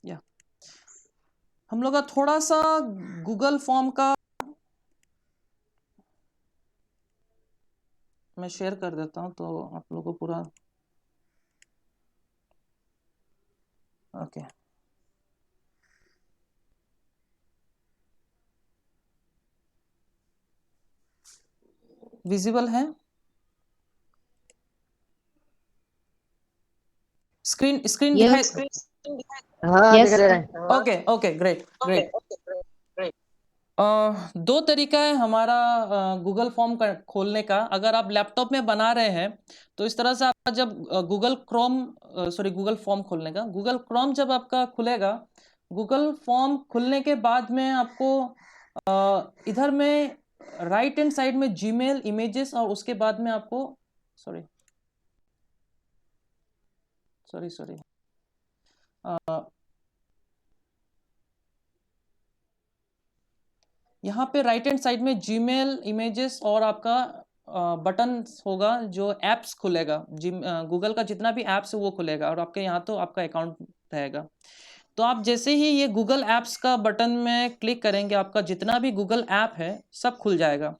या हम लोग का थोड़ा सा गूगल फॉर्म का मैं शेयर कर देता हूं तो आप लोगों को पूरा ओके विजिबल है स्क्रीन स्क्रीन दिखाई हाँ यस दिख रहा है। ओके ओके ग्रेट ग्रेट दो तरीका है हमारा गूगल फॉर्म का खोलने का। अगर आप लैपटॉप में बना रहे हैं तो इस तरह से आपका जब Google Chrome sorry Google form खोलने का गूगल क्रोम जब आपका खुलेगा, गूगल फॉर्म खुलने के बाद में आपको इधर में राइट हैंड साइड में जीमेल इमेजेस और उसके बाद में आपको सॉरी सॉरी सॉरी यहाँ पे राइट हैंड साइड में जीमेल इमेजेस और आपका बटन होगा जो एप्स खुलेगा। गूगल का जितना भी एप्स है वो खुलेगा और आपके यहाँ तो आपका अकाउंट रहेगा। तो आप जैसे ही ये गूगल एप्स का बटन में क्लिक करेंगे आपका जितना भी गूगल ऐप है सब खुल जाएगा।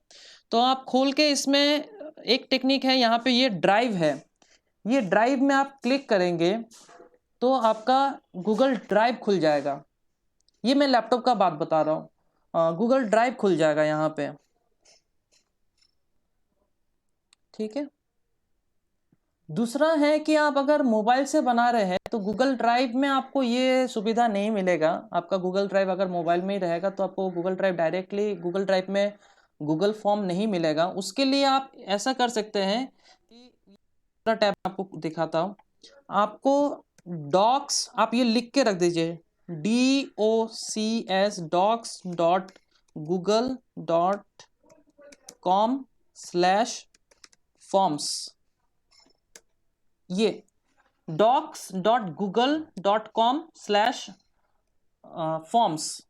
तो आप खोल के इसमें एक टेक्निक है, यहाँ पे ये ड्राइव है, ये ड्राइव में आप क्लिक करेंगे तो आपका गूगल ड्राइव खुल जाएगा। ये मैं लैपटॉप का बात बता रहा हूँ, गूगल ड्राइव खुल जाएगा यहाँ पे, ठीक है। दूसरा है कि आप अगर मोबाइल से बना रहे हैं तो गूगल ड्राइव में आपको ये सुविधा नहीं मिलेगा। आपका गूगल ड्राइव अगर मोबाइल में ही रहेगा तो आपको Google drive directly Google drive में गूगल फॉर्म नहीं मिलेगा। उसके लिए आप ऐसा कर सकते हैं कि दूसरा टैब आपको दिखाता हूँ। आपको डॉक्स आप ये लिख के रख दीजिए docs.google.com/forms। ये docs.google.com/forms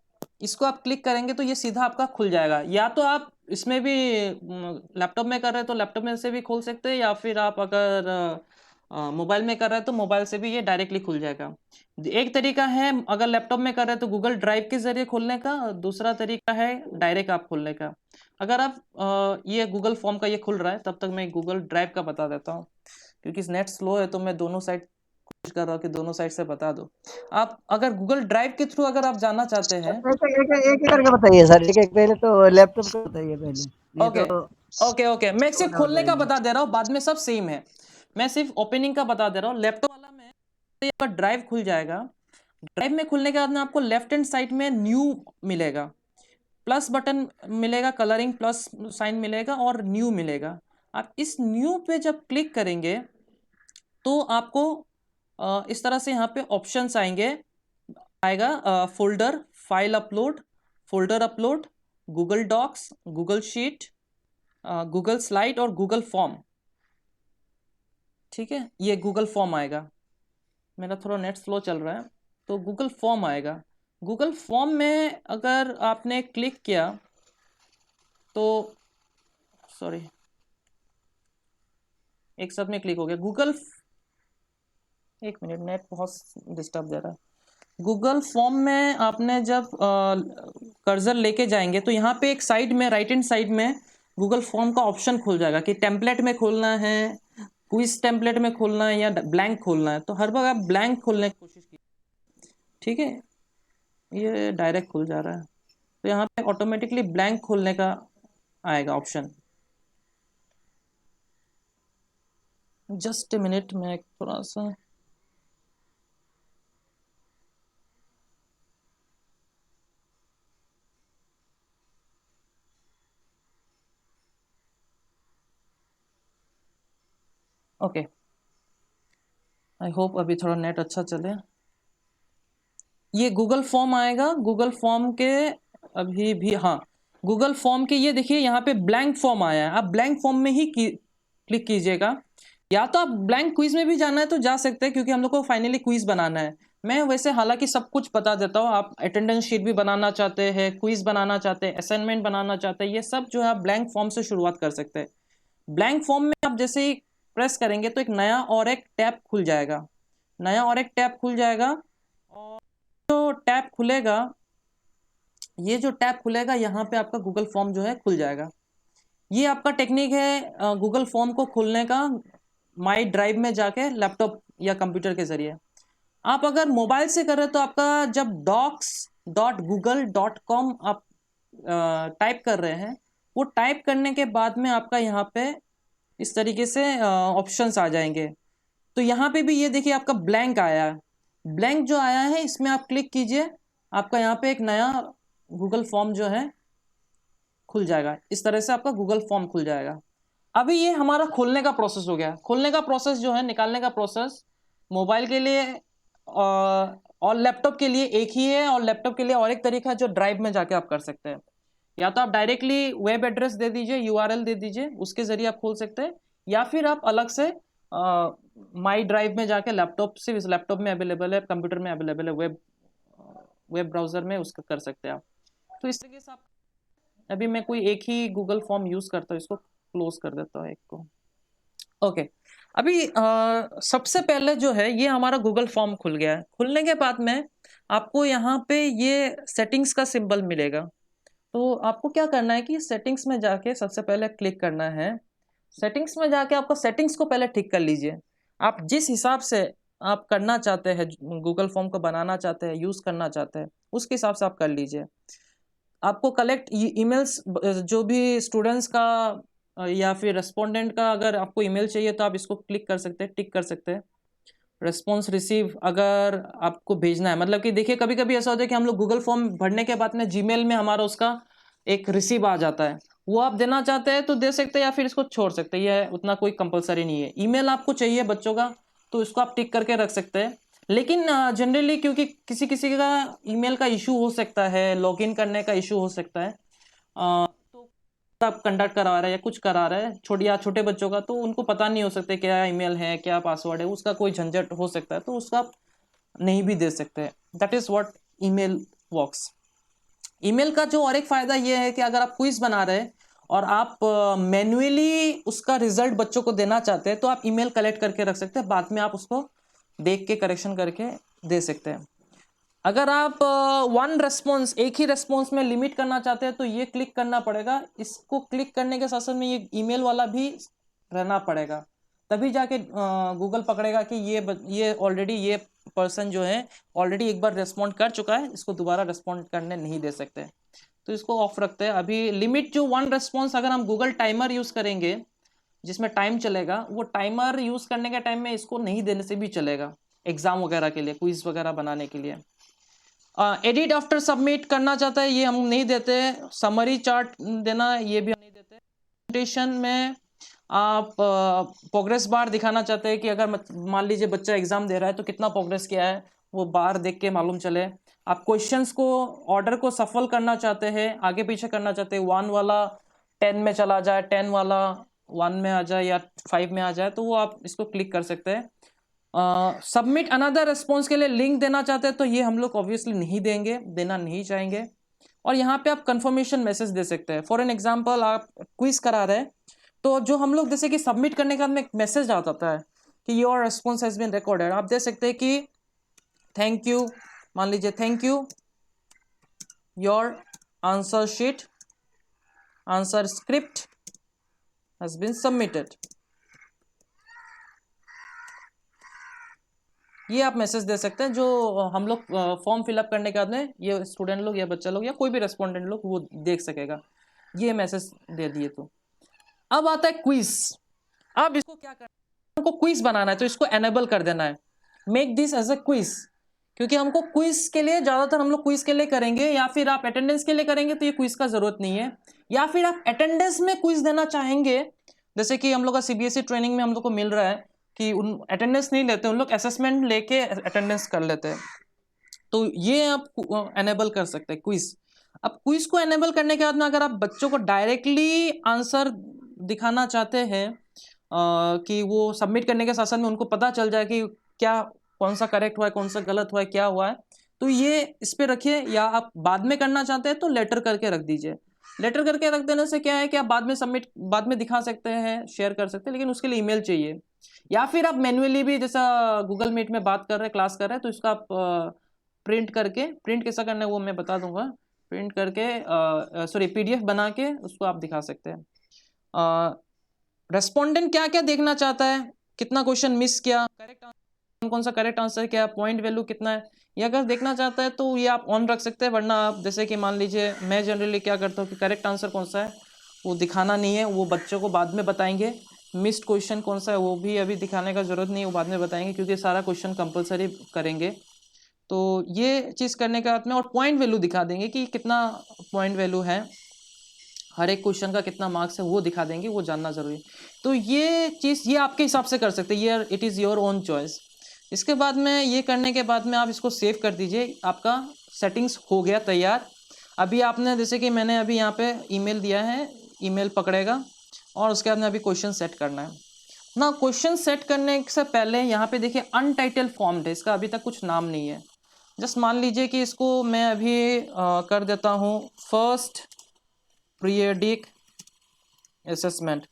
इसको आप क्लिक करेंगे तो ये सीधा आपका खुल जाएगा। या तो आप इसमें भी लैपटॉप में कर रहे हैं तो लैपटॉप में से भी खोल सकते हैं, या फिर आप अगर मोबाइल में कर रहे हैं तो मोबाइल से भी ये डायरेक्टली खुल जाएगा। एक तरीका है अगर लैपटॉप में कर रहे हैं तो गूगल ड्राइव के जरिए खोलने का, दूसरा तरीका है डायरेक्ट आप खोलने का। अगर आप ये गूगल फॉर्म का ये खुल रहा है तब तक मैं गूगल ड्राइव का बता देता हूँ, क्योंकि नेट स्लो है तो मैं दोनों साइड कोशिश कर रहा हूँ कि दोनों साइड से बता दो। आप अगर गूगल ड्राइव के थ्रू अगर आप जाना चाहते हैं एक करके बताइए सर, एक एक पहले तो लैपटॉप का बताइए पहले, ये ओके तो ओके ओके मैं सिर्फ खोलने का बता दे रहा हूँ, बाद में सब सेम है। मैं सिर्फ ओपनिंग का बता दे रहा हूँ। लैपटॉप वाला में आपका ड्राइव खुल जाएगा। ड्राइव में खुलने के बाद में आपको लेफ्ट हैंड साइड में न्यू मिलेगा, प्लस बटन मिलेगा, कलरिंग प्लस साइन मिलेगा और न्यू मिलेगा। आप इस न्यू पे जब क्लिक करेंगे तो आपको इस तरह से यहाँ पे ऑप्शंस आएगा folder, file upload, folder upload, Google docs, Google sheet, Google slide और गूगल फॉर्म, ठीक है। ये गूगल फॉर्म आएगा। मेरा थोड़ा नेट स्लो चल रहा है तो गूगल फॉर्म आएगा। गूगल फॉर्म में अगर आपने क्लिक किया तो सॉरी एक साथ में क्लिक हो गया गूगल, एक मिनट नेट बहुत डिस्टर्ब दे रहा है। गूगल फॉर्म में आपने जब कर्सर लेके जाएंगे तो यहाँ पे एक साइड में राइट हैंड साइड में गूगल फॉर्म का ऑप्शन खुल जाएगा कि टेम्पलेट में खोलना है, क्विज टेम्पलेट में खोलना है या ब्लैंक खोलना है। तो हर बार आप ब्लैंक खोलने की कोशिश कीजिए, ठीक है। ये डायरेक्ट खुल जा रहा है तो यहाँ पे ऑटोमेटिकली ब्लैंक खोलने का आएगा ऑप्शन। जस्ट ए मिनट में थोड़ा सा ओके आई होप अभी थोड़ा नेट अच्छा चले। ये गूगल फॉर्म आएगा। गूगल फॉर्म के अभी भी हाँ गूगल फॉर्म के ये देखिए यहाँ पे ब्लैंक फॉर्म आया है। आप ब्लैंक फॉर्म में ही क्लिक कीजिएगा, या तो आप ब्लैंक क्विज में भी जाना है तो जा सकते हैं क्योंकि हम लोग को फाइनली क्विज बनाना है। मैं वैसे हालांकि सब कुछ बता देता हूँ। आप अटेंडेंस शीट भी बनाना चाहते हैं, क्विज बनाना चाहते हैं, असाइनमेंट बनाना चाहते हैं, ये सब जो है आप ब्लैंक फॉर्म से शुरुआत कर सकते हैं। ब्लैंक फॉर्म में आप जैसे ही प्रेस करेंगे तो एक नया और एक टैब खुल जाएगा, नया और एक टैब खुल जाएगा। और खुलेगा, ये जो टैब खुलेगा यहाँ पे आपका गूगल फॉर्म जो है खुल जाएगा। ये आपका टेक्निक है गूगल फॉर्म को खोलने का माई ड्राइव में जाके लैपटॉप या कंप्यूटर के जरिए। आप अगर मोबाइल से कर रहे हो तो आपका जब docs.google.com आप टाइप कर रहे हैं, वो टाइप करने के बाद में आपका यहाँ पे इस तरीके से ऑप्शंस आ जाएंगे। तो यहाँ पे भी ये देखिए आपका ब्लैंक आया है। ब्लैंक जो आया है इसमें आप क्लिक कीजिए, आपका यहाँ पे एक नया गूगल फॉर्म जो है खुल जाएगा। इस तरह से आपका गूगल फॉर्म खुल जाएगा। अभी ये हमारा खोलने का प्रोसेस हो गया। खोलने का प्रोसेस जो है, निकालने का प्रोसेस मोबाइल के लिए और लैपटॉप के लिए एक ही है, और लैपटॉप के लिए और एक तरीका है जो ड्राइव में जाके आप कर सकते हैं। या तो आप डायरेक्टली वेब एड्रेस दे दीजिए, यूआरएल दे दीजिए, उसके जरिए आप खोल सकते हैं, या फिर आप अलग से माई ड्राइव में जाके लैपटॉप से, इस लैपटॉप में अवेलेबल है, कंप्यूटर में अवेलेबल है, वेब ब्राउजर में उसका कर सकते हैं आप। तो इस तरीके से आप, अभी मैं कोई एक ही गूगल फॉर्म यूज करता हूँ, इसको क्लोज कर देता हूँ एक को। ओके, अभी सबसे पहले जो है ये हमारा गूगल फॉर्म खुल गया है। खुलने के बाद में आपको यहाँ पे ये सेटिंग्स का सिंबल मिलेगा। तो आपको क्या करना है कि सेटिंग्स में जाके सबसे पहले क्लिक करना है। सेटिंग्स में जाके आपको सेटिंग्स को पहले ठीक कर लीजिए। आप जिस हिसाब से आप करना चाहते हैं, गूगल फॉर्म को बनाना चाहते हैं, यूज करना चाहते हैं, उसके हिसाब से आप कर लीजिए। आपको कलेक्ट ईमेल्स, जो भी स्टूडेंट्स का या फिर रेस्पोंडेंट का अगर आपको ईमेल चाहिए तो आप इसको क्लिक कर सकते हैं, टिक कर सकते हैं। रेस्पॉन्स रिसीव अगर आपको भेजना है, मतलब कि देखिए कभी कभी ऐसा होता है कि हम लोग गूगल फॉर्म भरने के बाद में जीमेल में हमारा उसका एक रिसीव आ जाता है, वो आप देना चाहते हैं तो दे सकते हैं, या फिर इसको छोड़ सकते हैं, ये उतना कोई कंपलसरी नहीं है। ईमेल आपको चाहिए बच्चों का तो इसको आप टिक करके रख सकते हैं। लेकिन जनरली क्योंकि किसी किसी का ईमेल का इशू हो सकता है, लॉगिन करने का इशू हो सकता है, तो आप कंडक्ट करा रहे हैं या कुछ करा रहे हैं छोटे बच्चों का, तो उनको पता नहीं हो सकता क्या ईमेल है, क्या पासवर्ड है, उसका कोई झंझट हो सकता है, तो उसका आप नहीं भी दे सकते। That is what email works. Email का जो और एक फायदा ये है कि अगर आप क्विज बना रहे हैं और आप मैन्युअली उसका रिजल्ट बच्चों को देना चाहते हैं तो आप ईमेल कलेक्ट करके रख सकते हैं, बाद में आप उसको देख के करेक्शन करके दे सकते हैं। अगर आप वन रेस्पॉन्स, एक ही रेस्पॉन्स में लिमिट करना चाहते हैं तो ये क्लिक करना पड़ेगा। इसको क्लिक करने के साथ साथ में ये ईमेल वाला भी रहना पड़ेगा, तभी जाके गूगल पकड़ेगा कि ये ऑलरेडी ये पर्सन जो है ऑलरेडी एक बार रेस्पॉन्ड कर चुका है, इसको दोबारा रेस्पॉन्ड करने नहीं दे सकते। तो इसको ऑफ रखते हैं अभी। लिमिट जो वन रेस्पॉन्स, अगर हम गूगल टाइमर यूज करेंगे जिसमें टाइम चलेगा, वो टाइमर यूज करने के टाइम में इसको नहीं देने से भी चलेगा, एग्जाम वगैरह के लिए, क्विज वगैरह बनाने के लिए। एडिट आफ्टर सबमिट करना चाहता है, ये हम नहीं देते। समरी चार्ट देना, ये भी हम नहीं देते। प्रेजेंटेशन में आप प्रोग्रेस बार दिखाना चाहते हैं कि अगर मान लीजिए बच्चा एग्जाम दे रहा है तो कितना प्रोग्रेस किया है वो बार देख के मालूम चले। आप क्वेश्चंस को, ऑर्डर को सफल करना चाहते हैं, आगे पीछे करना चाहते हैं, 1 वाला 10 में चला जाए, 10 वाला 1 में आ जाए या 5 में आ जाए, तो वो आप इसको क्लिक कर सकते हैं। सबमिट अनदर रिस्पॉन्स के लिए लिंक देना चाहते हैं तो ये हम लोग ऑब्वियसली नहीं देंगे, देना नहीं चाहेंगे। और यहाँ पे आप कंफर्मेशन मैसेज दे सकते हैं। फॉर एन एग्जांपल, आप क्विज करा रहे हैं तो जो हम लोग जैसे कि सबमिट करने के बाद में एक मैसेज आता है कि your response has been recorded, आप दे सकते हैं कि थैंक यू, मान लीजिए thank you, your answer sheet, answer script has been submitted. ये आप मैसेज दे सकते हैं, जो हम लोग फॉर्म फिलअप करने के बाद में ये स्टूडेंट लोग या बच्चा लोग या कोई भी रेस्पोंडेंट लोग वो देख सकेगा। ये मैसेज दे दिए तो अब आता है क्विज। अब इसको क्या करना है, हमको क्विज बनाना है तो इसको एनेबल कर देना है, make this as a quiz. क्योंकि हमको क्विज के लिए, ज्यादातर हम लोग क्विज के लिए करेंगे, या फिर आप अटेंडेंस के लिए करेंगे तो ये क्विज का जरूरत नहीं है, या फिर आप अटेंडेंस में क्विज देना चाहेंगे, जैसे कि हम लोग का सीबीएसई ट्रेनिंग में हम लोग को मिल रहा है कि उन अटेंडेंस नहीं लेते, उन लोग असेसमेंट लेके अटेंडेंस कर लेते हैं, तो ये आप एनेबल कर सकते हैं क्विज। अब क्विज को एनेबल करने के बाद में अगर आप बच्चों को डायरेक्टली आंसर दिखाना चाहते हैं कि वो सबमिट करने के साथ साथ में उनको पता चल जाए कि क्या, कौन सा करेक्ट हुआ है, कौन सा गलत हुआ है, क्या हुआ है, तो ये इस पे रखिए। या आप बाद में करना चाहते हैं तो लेटर करके रख दीजिए। लेटर करके रख देने से क्या है कि आप बाद में सबमिट, बाद में दिखा सकते हैं, शेयर कर सकते हैं, लेकिन उसके लिए ईमेल चाहिए। या फिर आप मैन्युअली भी, जैसा गूगल मीट में बात कर रहे हैं, क्लास कर रहे हैं, तो इसका आप प्रिंट करके, प्रिंट कैसा करना है वो मैं बता दूंगा, प्रिंट करके सॉरी पीडीएफ बना के उसको आप दिखा सकते हैं। रेस्पोंडेंट क्या क्या देखना चाहता है, कितना क्वेश्चन मिस किया, करेक्ट कौन सा करेक्ट आंसर क्या, पॉइंट वैल्यू कितना है, ये अगर देखना चाहता है तो ये आप ऑन रख सकते हैं। वरना आप जैसे कि मान लीजिए मैं जनरली क्या करता हूँ कि करेक्ट आंसर कौन सा है वो दिखाना नहीं है, वो बच्चों को बाद में बताएंगे। मिस्ड क्वेश्चन कौन सा है वो भी अभी दिखाने का जरूरत नहीं है, वो बाद में बताएंगे क्योंकि सारा क्वेश्चन कंपलसरी करेंगे। तो ये चीज़ करने के बाद में और पॉइंट वैल्यू दिखा देंगे कि कितना पॉइंट वैल्यू है, हर एक क्वेश्चन का कितना मार्क्स है वो दिखा देंगे, वो जानना जरूरी है। तो ये चीज़ ये आपके हिसाब से कर सकते हैं, ये it is your own choice. इसके बाद में ये करने के बाद में आप इसको सेव कर दीजिए, आपका सेटिंग्स हो गया तैयार। अभी आपने जैसे कि मैंने अभी यहाँ पे ईमेल दिया है, ईमेल पकड़ेगा और उसके बाद में अभी क्वेश्चन सेट करना है ना। क्वेश्चन सेट करने से पहले यहाँ पे देखिए अनटाइटल्ड फॉर्म है, इसका अभी तक कुछ नाम नहीं है। जस्ट मान लीजिए कि इसको मैं अभी कर देता हूँ फर्स्ट पीरियडिक असेसमेंट,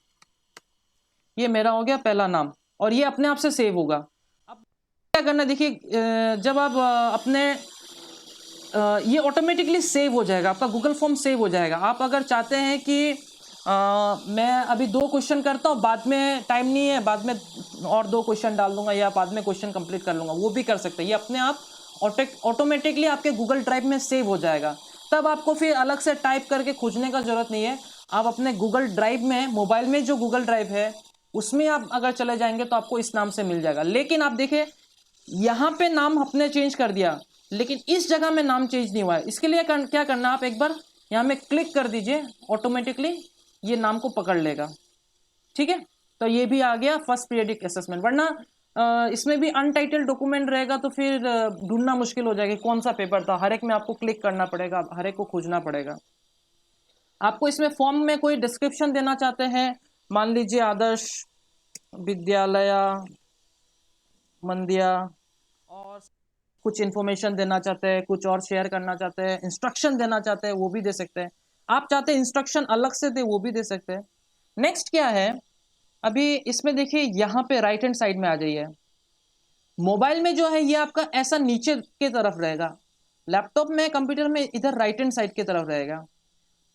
ये मेरा हो गया पहला नाम और ये अपने आप से सेव होगा। अब क्या करना है देखिए, जब आप ये ऑटोमेटिकली सेव हो जाएगा, आपका गूगल फॉर्म सेव हो जाएगा। आप अगर चाहते हैं कि मैं अभी 2 क्वेश्चन करता हूँ, बाद में टाइम नहीं है, बाद में और 2 क्वेश्चन डाल दूंगा या बाद में क्वेश्चन कंप्लीट कर लूंगा, वो भी कर सकते हैं। ये अपने आप ऑटोमेटिकली आपके गूगल ड्राइव में सेव हो जाएगा। तब आपको फिर अलग से टाइप करके खोजने का जरूरत नहीं है। आप अपने गूगल ड्राइव में, मोबाइल में जो गूगल ड्राइव है उसमें आप अगर चले जाएंगे तो आपको इस नाम से मिल जाएगा। लेकिन आप देखिए यहाँ पे नाम अपने चेंज कर दिया, लेकिन इस जगह में नाम चेंज नहीं हुआ है। इसके लिए क्या करना, आप एक बार यहाँ में क्लिक कर दीजिए, ऑटोमेटिकली ये नाम को पकड़ लेगा। ठीक है, तो ये भी आ गया फर्स्ट पीरियडिक असेसमेंट। वरना इसमें भी अनटाइटल्ड डॉक्यूमेंट रहेगा तो फिर ढूंढना मुश्किल हो जाएगा कौन सा पेपर था, हर एक में आपको क्लिक करना पड़ेगा, हर एक को खोजना पड़ेगा। आपको इसमें फॉर्म में कोई डिस्क्रिप्शन देना चाहते हैं, मान लीजिए आदर्श विद्यालय मंदिया, और कुछ इन्फॉर्मेशन देना चाहते हैं, कुछ और शेयर करना चाहते हैं, इंस्ट्रक्शन देना चाहते हैं वो भी दे सकते हैं। आप चाहते हैं इंस्ट्रक्शन अलग से दे वो भी दे सकते हैं। नेक्स्ट क्या है, अभी इसमें देखिए यहाँ पे राइट हैंड साइड में आ जाइए। मोबाइल में जो है ये आपका ऐसा नीचे के तरफ रहेगा, लैपटॉप में कंप्यूटर में इधर राइट हैंड साइड की तरफ रहेगा।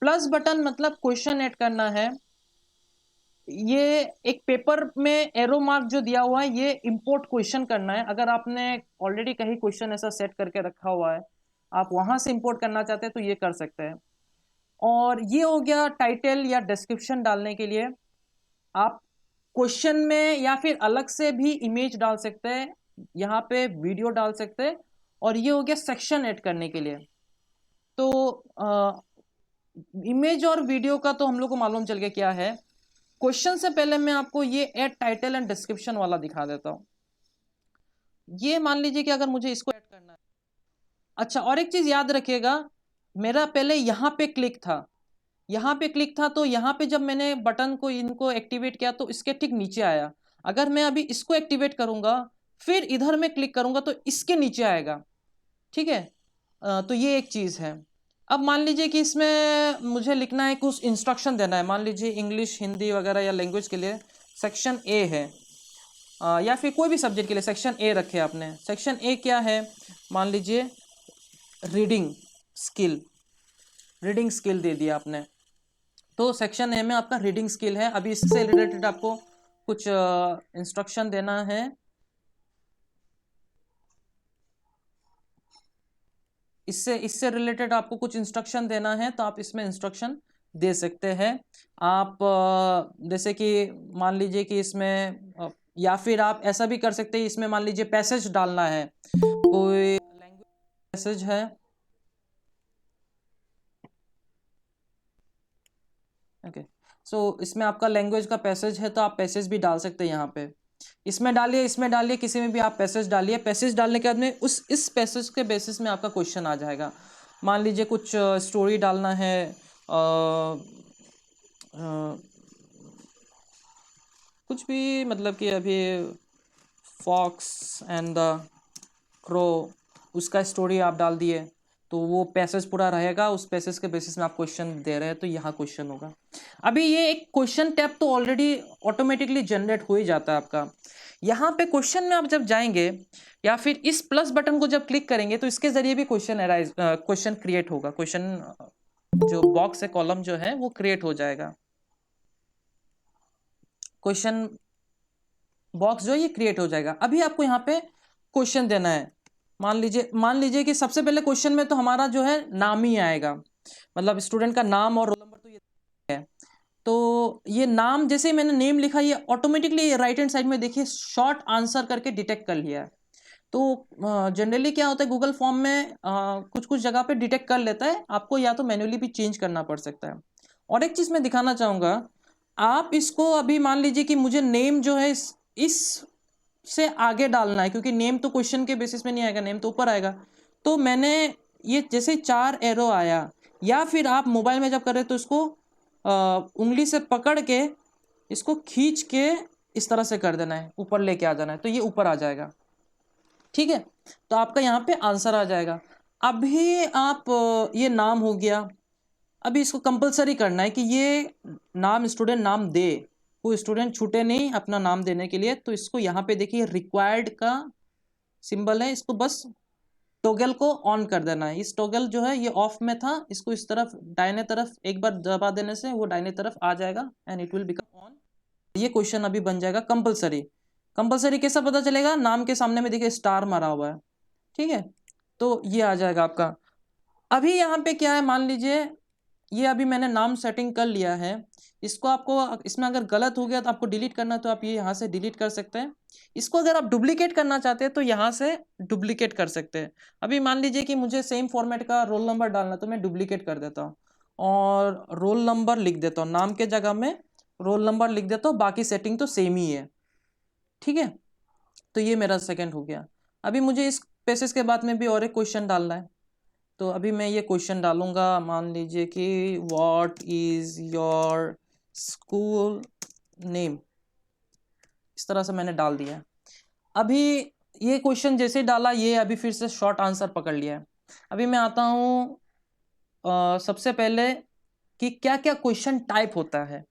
प्लस बटन मतलब क्वेश्चन ऐड करना है। ये एक पेपर में एरो मार्क जो दिया हुआ है ये इंपोर्ट क्वेश्चन करना है। अगर आपने ऑलरेडी कहीं क्वेश्चन ऐसा सेट करके रखा हुआ है, आप वहां से इंपोर्ट करना चाहते हैं तो ये कर सकते हैं। और ये हो गया टाइटल या डिस्क्रिप्शन डालने के लिए। आप क्वेश्चन में या फिर अलग से भी इमेज डाल सकते हैं, यहाँ पे वीडियो डाल सकते हैं। और ये हो गया सेक्शन ऐड करने के लिए। तो इमेज और वीडियो का तो हम लोग को मालूम चल गया क्या है। क्वेश्चन से पहले मैं आपको ये ऐड टाइटल एंड डिस्क्रिप्शन वाला दिखा देता हूं। ये मान लीजिए कि अगर मुझे इसको ऐड करना है, अच्छा और एक चीज याद रखिएगा, मेरा पहले यहां पे क्लिक था, यहाँ पे क्लिक था, तो यहाँ पे जब मैंने बटन को इनको एक्टिवेट किया तो इसके ठीक नीचे आया। अगर मैं अभी इसको एक्टिवेट करूंगा फिर इधर में क्लिक करूंगा तो इसके नीचे आएगा। ठीक है, तो ये एक चीज है। अब मान लीजिए कि इसमें मुझे लिखना है, कुछ इंस्ट्रक्शन देना है, मान लीजिए इंग्लिश हिंदी वगैरह या लैंग्वेज के लिए सेक्शन ए है, या फिर कोई भी सब्जेक्ट के लिए सेक्शन ए रखे आपने। सेक्शन ए क्या है, मान लीजिए रीडिंग स्किल, रीडिंग स्किल दे दिया आपने। तो सेक्शन ए में आपका रीडिंग स्किल है। अभी इससे रिलेटेड आपको कुछ इंस्ट्रक्शन देना है। इससे रिलेटेड आपको कुछ इंस्ट्रक्शन देना है तो आप इसमें इंस्ट्रक्शन दे सकते हैं। आप जैसे कि मान लीजिए कि इसमें या फिर आप ऐसा भी कर सकते हैं, इसमें मान लीजिए पैसेज डालना है, कोई लैंग्वेज पैसेज है, ओके सो इसमें आपका लैंग्वेज का पैसेज है तो आप पैसेज भी डाल सकते हैं यहाँ पे। इसमें डालिए, किसी में भी आप पैसेज डालिए। पैसेज डालने के बाद में इस पैसेज के बेसिस में आपका क्वेश्चन आ जाएगा। मान लीजिए कुछ स्टोरी डालना है, कुछ भी, मतलब कि अभी फॉक्स एंड द क्रो, उसका स्टोरी आप डाल दिए तो वो पैसेज पूरा रहेगा, उस पैसेज के बेसिस में आप क्वेश्चन दे रहे हैं तो यहाँ क्वेश्चन होगा। अभी ये एक क्वेश्चन टैब तो ऑलरेडी ऑटोमेटिकली जनरेट हो ही जाता है आपका। यहाँ पे क्वेश्चन में आप जब जाएंगे या फिर इस प्लस बटन को जब क्लिक करेंगे तो इसके जरिए भी क्वेश्चन क्रिएट होगा, क्वेश्चन जो बॉक्स है, कॉलम जो है वो क्रिएट हो जाएगा, क्वेश्चन बॉक्स जो है ये क्रिएट हो जाएगा। अभी आपको यहाँ पे क्वेश्चन देना है। मान लीजिए कि सबसे पहले क्वेश्चन में तो हमारा जो है नाम ही आएगा, मतलब स्टूडेंट का नाम और रोल नंबर तो ये है। तो ये नाम, जैसे ही मैंने नेम लिखा, ये ऑटोमेटिकली राइट हैंड साइड में देखिए शॉर्ट आंसर करके डिटेक्ट कर लिया है। तो जनरली क्या होता है गूगल फॉर्म में कुछ कुछ जगह पे डिटेक्ट कर लेता है, आपको या तो मैन्युअली भी चेंज करना पड़ सकता है। और एक चीज मैं दिखाना चाहूंगा, आप इसको अभी मान लीजिए कि मुझे नेम जो है इस से आगे डालना है, क्योंकि नेम तो क्वेश्चन के बेसिस में नहीं आएगा, नेम तो ऊपर आएगा। तो मैंने ये जैसे 4 एरो आया, या फिर आप मोबाइल में जब कर रहे तो इसको उंगली से पकड़ के इसको खींच के इस तरह से कर देना है, ऊपर लेके आ जाना है, तो ये ऊपर आ जाएगा। ठीक है, तो आपका यहाँ पे आंसर आ जाएगा। अभी आप ये नाम हो गया, अभी इसको कंपलसरी करना है कि ये नाम स्टूडेंट नाम दे, वो स्टूडेंट छूटे नहीं अपना नाम देने के लिए। तो इसको यहाँ पे देखिए रिक्वायर्ड का सिंबल है, इसको बस टॉगल को ऑन कर देना है। इस टॉगल जो है ये ऑफ में था, इसको इस तरफ दाहिने तरफ एक बार दबा देने से वो दाहिने तरफ आ जाएगा and it will become on. ये क्वेश्चन अभी बन जाएगा कंपलसरी। कंपलसरी कैसा पता चलेगा, नाम के सामने में देखिए स्टार मारा हुआ है। ठीक है, तो ये आ जाएगा आपका। अभी यहाँ पे क्या है, मान लीजिए ये अभी मैंने नाम सेटिंग कर लिया है, इसको आपको इसमें अगर गलत हो गया तो आपको डिलीट करना है, तो आप ये यहाँ से डिलीट कर सकते हैं। इसको अगर आप डुप्लीकेट करना चाहते हैं तो यहाँ से डुप्लीकेट कर सकते हैं। अभी मान लीजिए कि मुझे सेम फॉर्मेट का रोल नंबर डालना, तो मैं डुप्लीकेट कर देता हूँ और रोल नंबर लिख देता हूँ, नाम के जगह में रोल नंबर लिख देता हूँ, बाकी सेटिंग तो सेम ही है। ठीक है, तो ये मेरा सेकेंड हो गया। अभी मुझे इस पेसेस के बाद में भी और एक क्वेश्चन डालना है, तो अभी मैं ये क्वेश्चन डालूंगा। मान लीजिए कि what is your school name, इस तरह से मैंने डाल दिया है। अभी ये क्वेश्चन जैसे डाला, ये अभी फिर से शॉर्ट आंसर पकड़ लिया है। अभी मैं आता हूँ सबसे पहले कि क्या क्या क्वेश्चन टाइप होता है।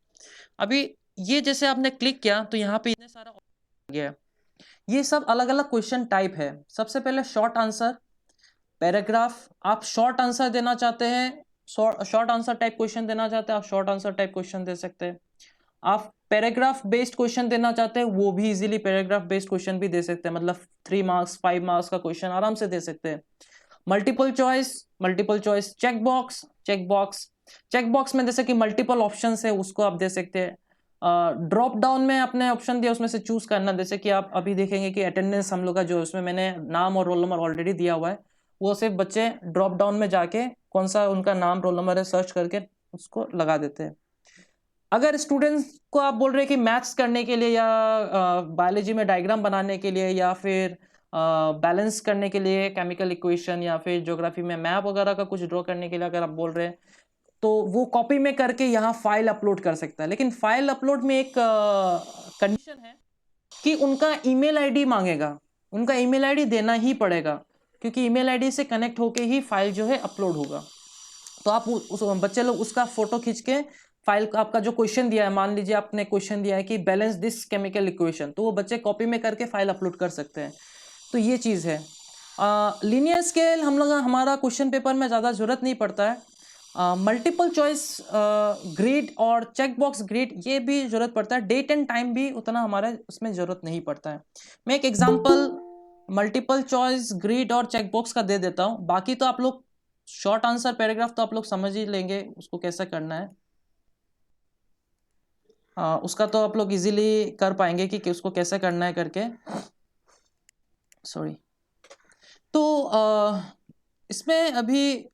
अभी ये जैसे आपने क्लिक किया तो यहाँ पे इतने सारा आ गया है, ये सब अलग अलग क्वेश्चन टाइप है। सबसे पहले शॉर्ट आंसर, पैराग्राफ, आप शॉर्ट आंसर देना चाहते हैं, शॉर्ट आंसर टाइप क्वेश्चन देना चाहते हैं, आप शॉर्ट आंसर टाइप क्वेश्चन दे सकते हैं। आप पैराग्राफ बेस्ड क्वेश्चन देना चाहते हैं, वो भी इजीली पैराग्राफ बेस्ड क्वेश्चन भी दे सकते हैं, मतलब 3 मार्क्स 5 मार्क्स का क्वेश्चन आराम से दे सकते हैं। मल्टीपल चॉइस, चेक बॉक्स में जैसे कि मल्टीपल ऑप्शन है उसको आप दे सकते हैं। ड्रॉप डाउन में अपने ऑप्शन दिया उसमें से चूज करना, जैसे कि आप अभी देखेंगे कि अटेंडेंस हम लोग का जो उसमें मैंने नाम और रोल नंबर ऑलरेडी दिया हुआ है, वो सिर्फ बच्चे ड्रॉप डाउन में जाके कौन सा उनका नाम रोल नंबर है सर्च करके उसको लगा देते हैं। अगर स्टूडेंट्स को आप बोल रहे हैं कि मैथ्स करने के लिए या बायोलॉजी में डायग्राम बनाने के लिए या फिर बैलेंस करने के लिए केमिकल इक्वेशन या फिर ज्योग्राफी में मैप वगैरह का कुछ ड्रॉ करने के लिए अगर आप बोल रहे हैं, तो वो कॉपी में करके यहाँ फाइल अपलोड कर सकता है। लेकिन फाइल अपलोड में एक कंडीशन है कि उनका ईमेल आईडी मांगेगा, उनका ईमेल आईडी देना ही पड़ेगा, क्योंकि ईमेल आईडी से कनेक्ट होके ही फाइल जो है अपलोड होगा। तो आप उस बच्चे लोग उसका फोटो खींच के फाइल का आपका जो क्वेश्चन दिया है, मान लीजिए आपने क्वेश्चन दिया है कि बैलेंस दिस केमिकल इक्वेशन, तो वो बच्चे कॉपी में करके फाइल अपलोड कर सकते हैं। तो ये चीज़ है। लीनियर स्केल हम लोग हमारा क्वेश्चन पेपर में ज़्यादा ज़रूरत नहीं पड़ता है। मल्टीपल चॉइस ग्रिड और चेक बॉक्स ग्रिड ये भी ज़रूरत पड़ता है। डेट एंड टाइम भी उतना हमारे उसमें ज़रूरत नहीं पड़ता है। मैं एक एग्जांपल मल्टीपल चॉइस ग्रिड और चेक बॉक्स का दे देता हूँ, बाकी तो आप लोग शॉर्ट आंसर पैराग्राफ तो आप लोग समझ ही लेंगे उसको कैसे करना है। उसका तो आप लोग इजीली कर पाएंगे कि उसको कैसे करना है करके। सॉरी, तो इसमें अभी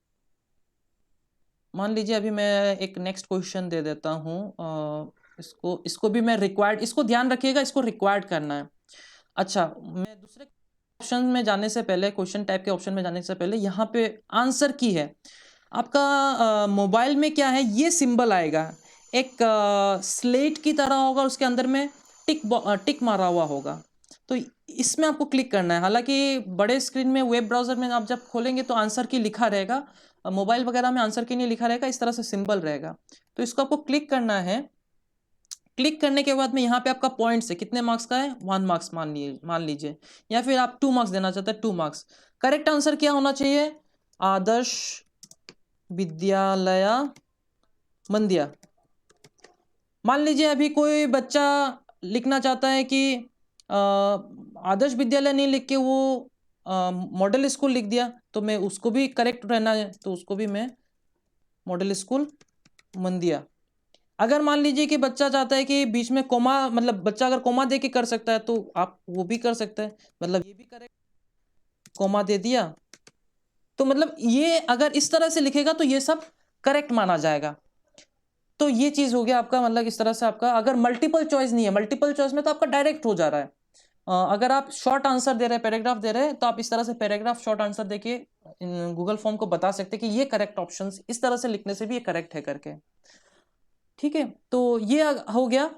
मान लीजिए अभी मैं एक नेक्स्ट क्वेश्चन दे देता हूँ। इसको भी मैं रिक्वायर्ड, इसको ध्यान रखिएगा, इसको रिक्वायर्ड करना है। अच्छा, मैं दूसरे ऑप्शन में जाने से पहले, क्वेश्चन टाइप के ऑप्शन में जाने से पहले यहाँ पे आंसर की है आपका मोबाइल में क्या है, ये सिंबल आएगा एक स्लेट की तरह होगा, उसके अंदर में टिक मारा हुआ होगा। तो इसमें आपको क्लिक करना है। हालांकि बड़े स्क्रीन में वेब ब्राउजर में आप जब खोलेंगे तो आंसर की लिखा रहेगा, मोबाइल वगैरह में आंसर की नहीं लिखा रहेगा, इस तरह से सिंबल रहेगा। तो इसको आपको क्लिक करना है। क्लिक करने के बाद में यहाँ पे आपका पॉइंट्स है, कितने मार्क्स का है, 1 मार्क्स मान लीजिए, या फिर आप 2 मार्क्स देना चाहते हैं, 2 मार्क्स। करेक्ट आंसर क्या होना चाहिए, आदर्श विद्यालय मंदिया। मान लीजिए अभी कोई बच्चा लिखना चाहता है कि आदर्श विद्यालय नहीं लिख के वो मॉडल स्कूल लिख दिया, तो मैं उसको भी करेक्ट रहना है, तो उसको भी मैं मॉडल स्कूल मंदिया। अगर मान लीजिए कि बच्चा चाहता है कि बीच में कोमा, मतलब बच्चा अगर कोमा दे के कर सकता है तो आप वो भी कर सकते हैं, मतलब ये भी करेक्ट, कोमा दे दिया, तो मतलब ये अगर इस तरह से लिखेगा तो ये सब करेक्ट माना जाएगा। तो ये चीज हो गया आपका, मतलब इस तरह से आपका अगर मल्टीपल चॉइस नहीं है, मल्टीपल चॉइस में तो आपका डायरेक्ट हो जा रहा है। अगर आप शॉर्ट आंसर दे रहे हैं, पैराग्राफ दे रहे हैं, तो आप इस तरह से पैराग्राफ शॉर्ट आंसर देके गूगल फॉर्म को बता सकते हैं कि ये करेक्ट ऑप्शंस, इस तरह से लिखने से भी ये करेक्ट है करके। ठीक है, तो ये हो गया।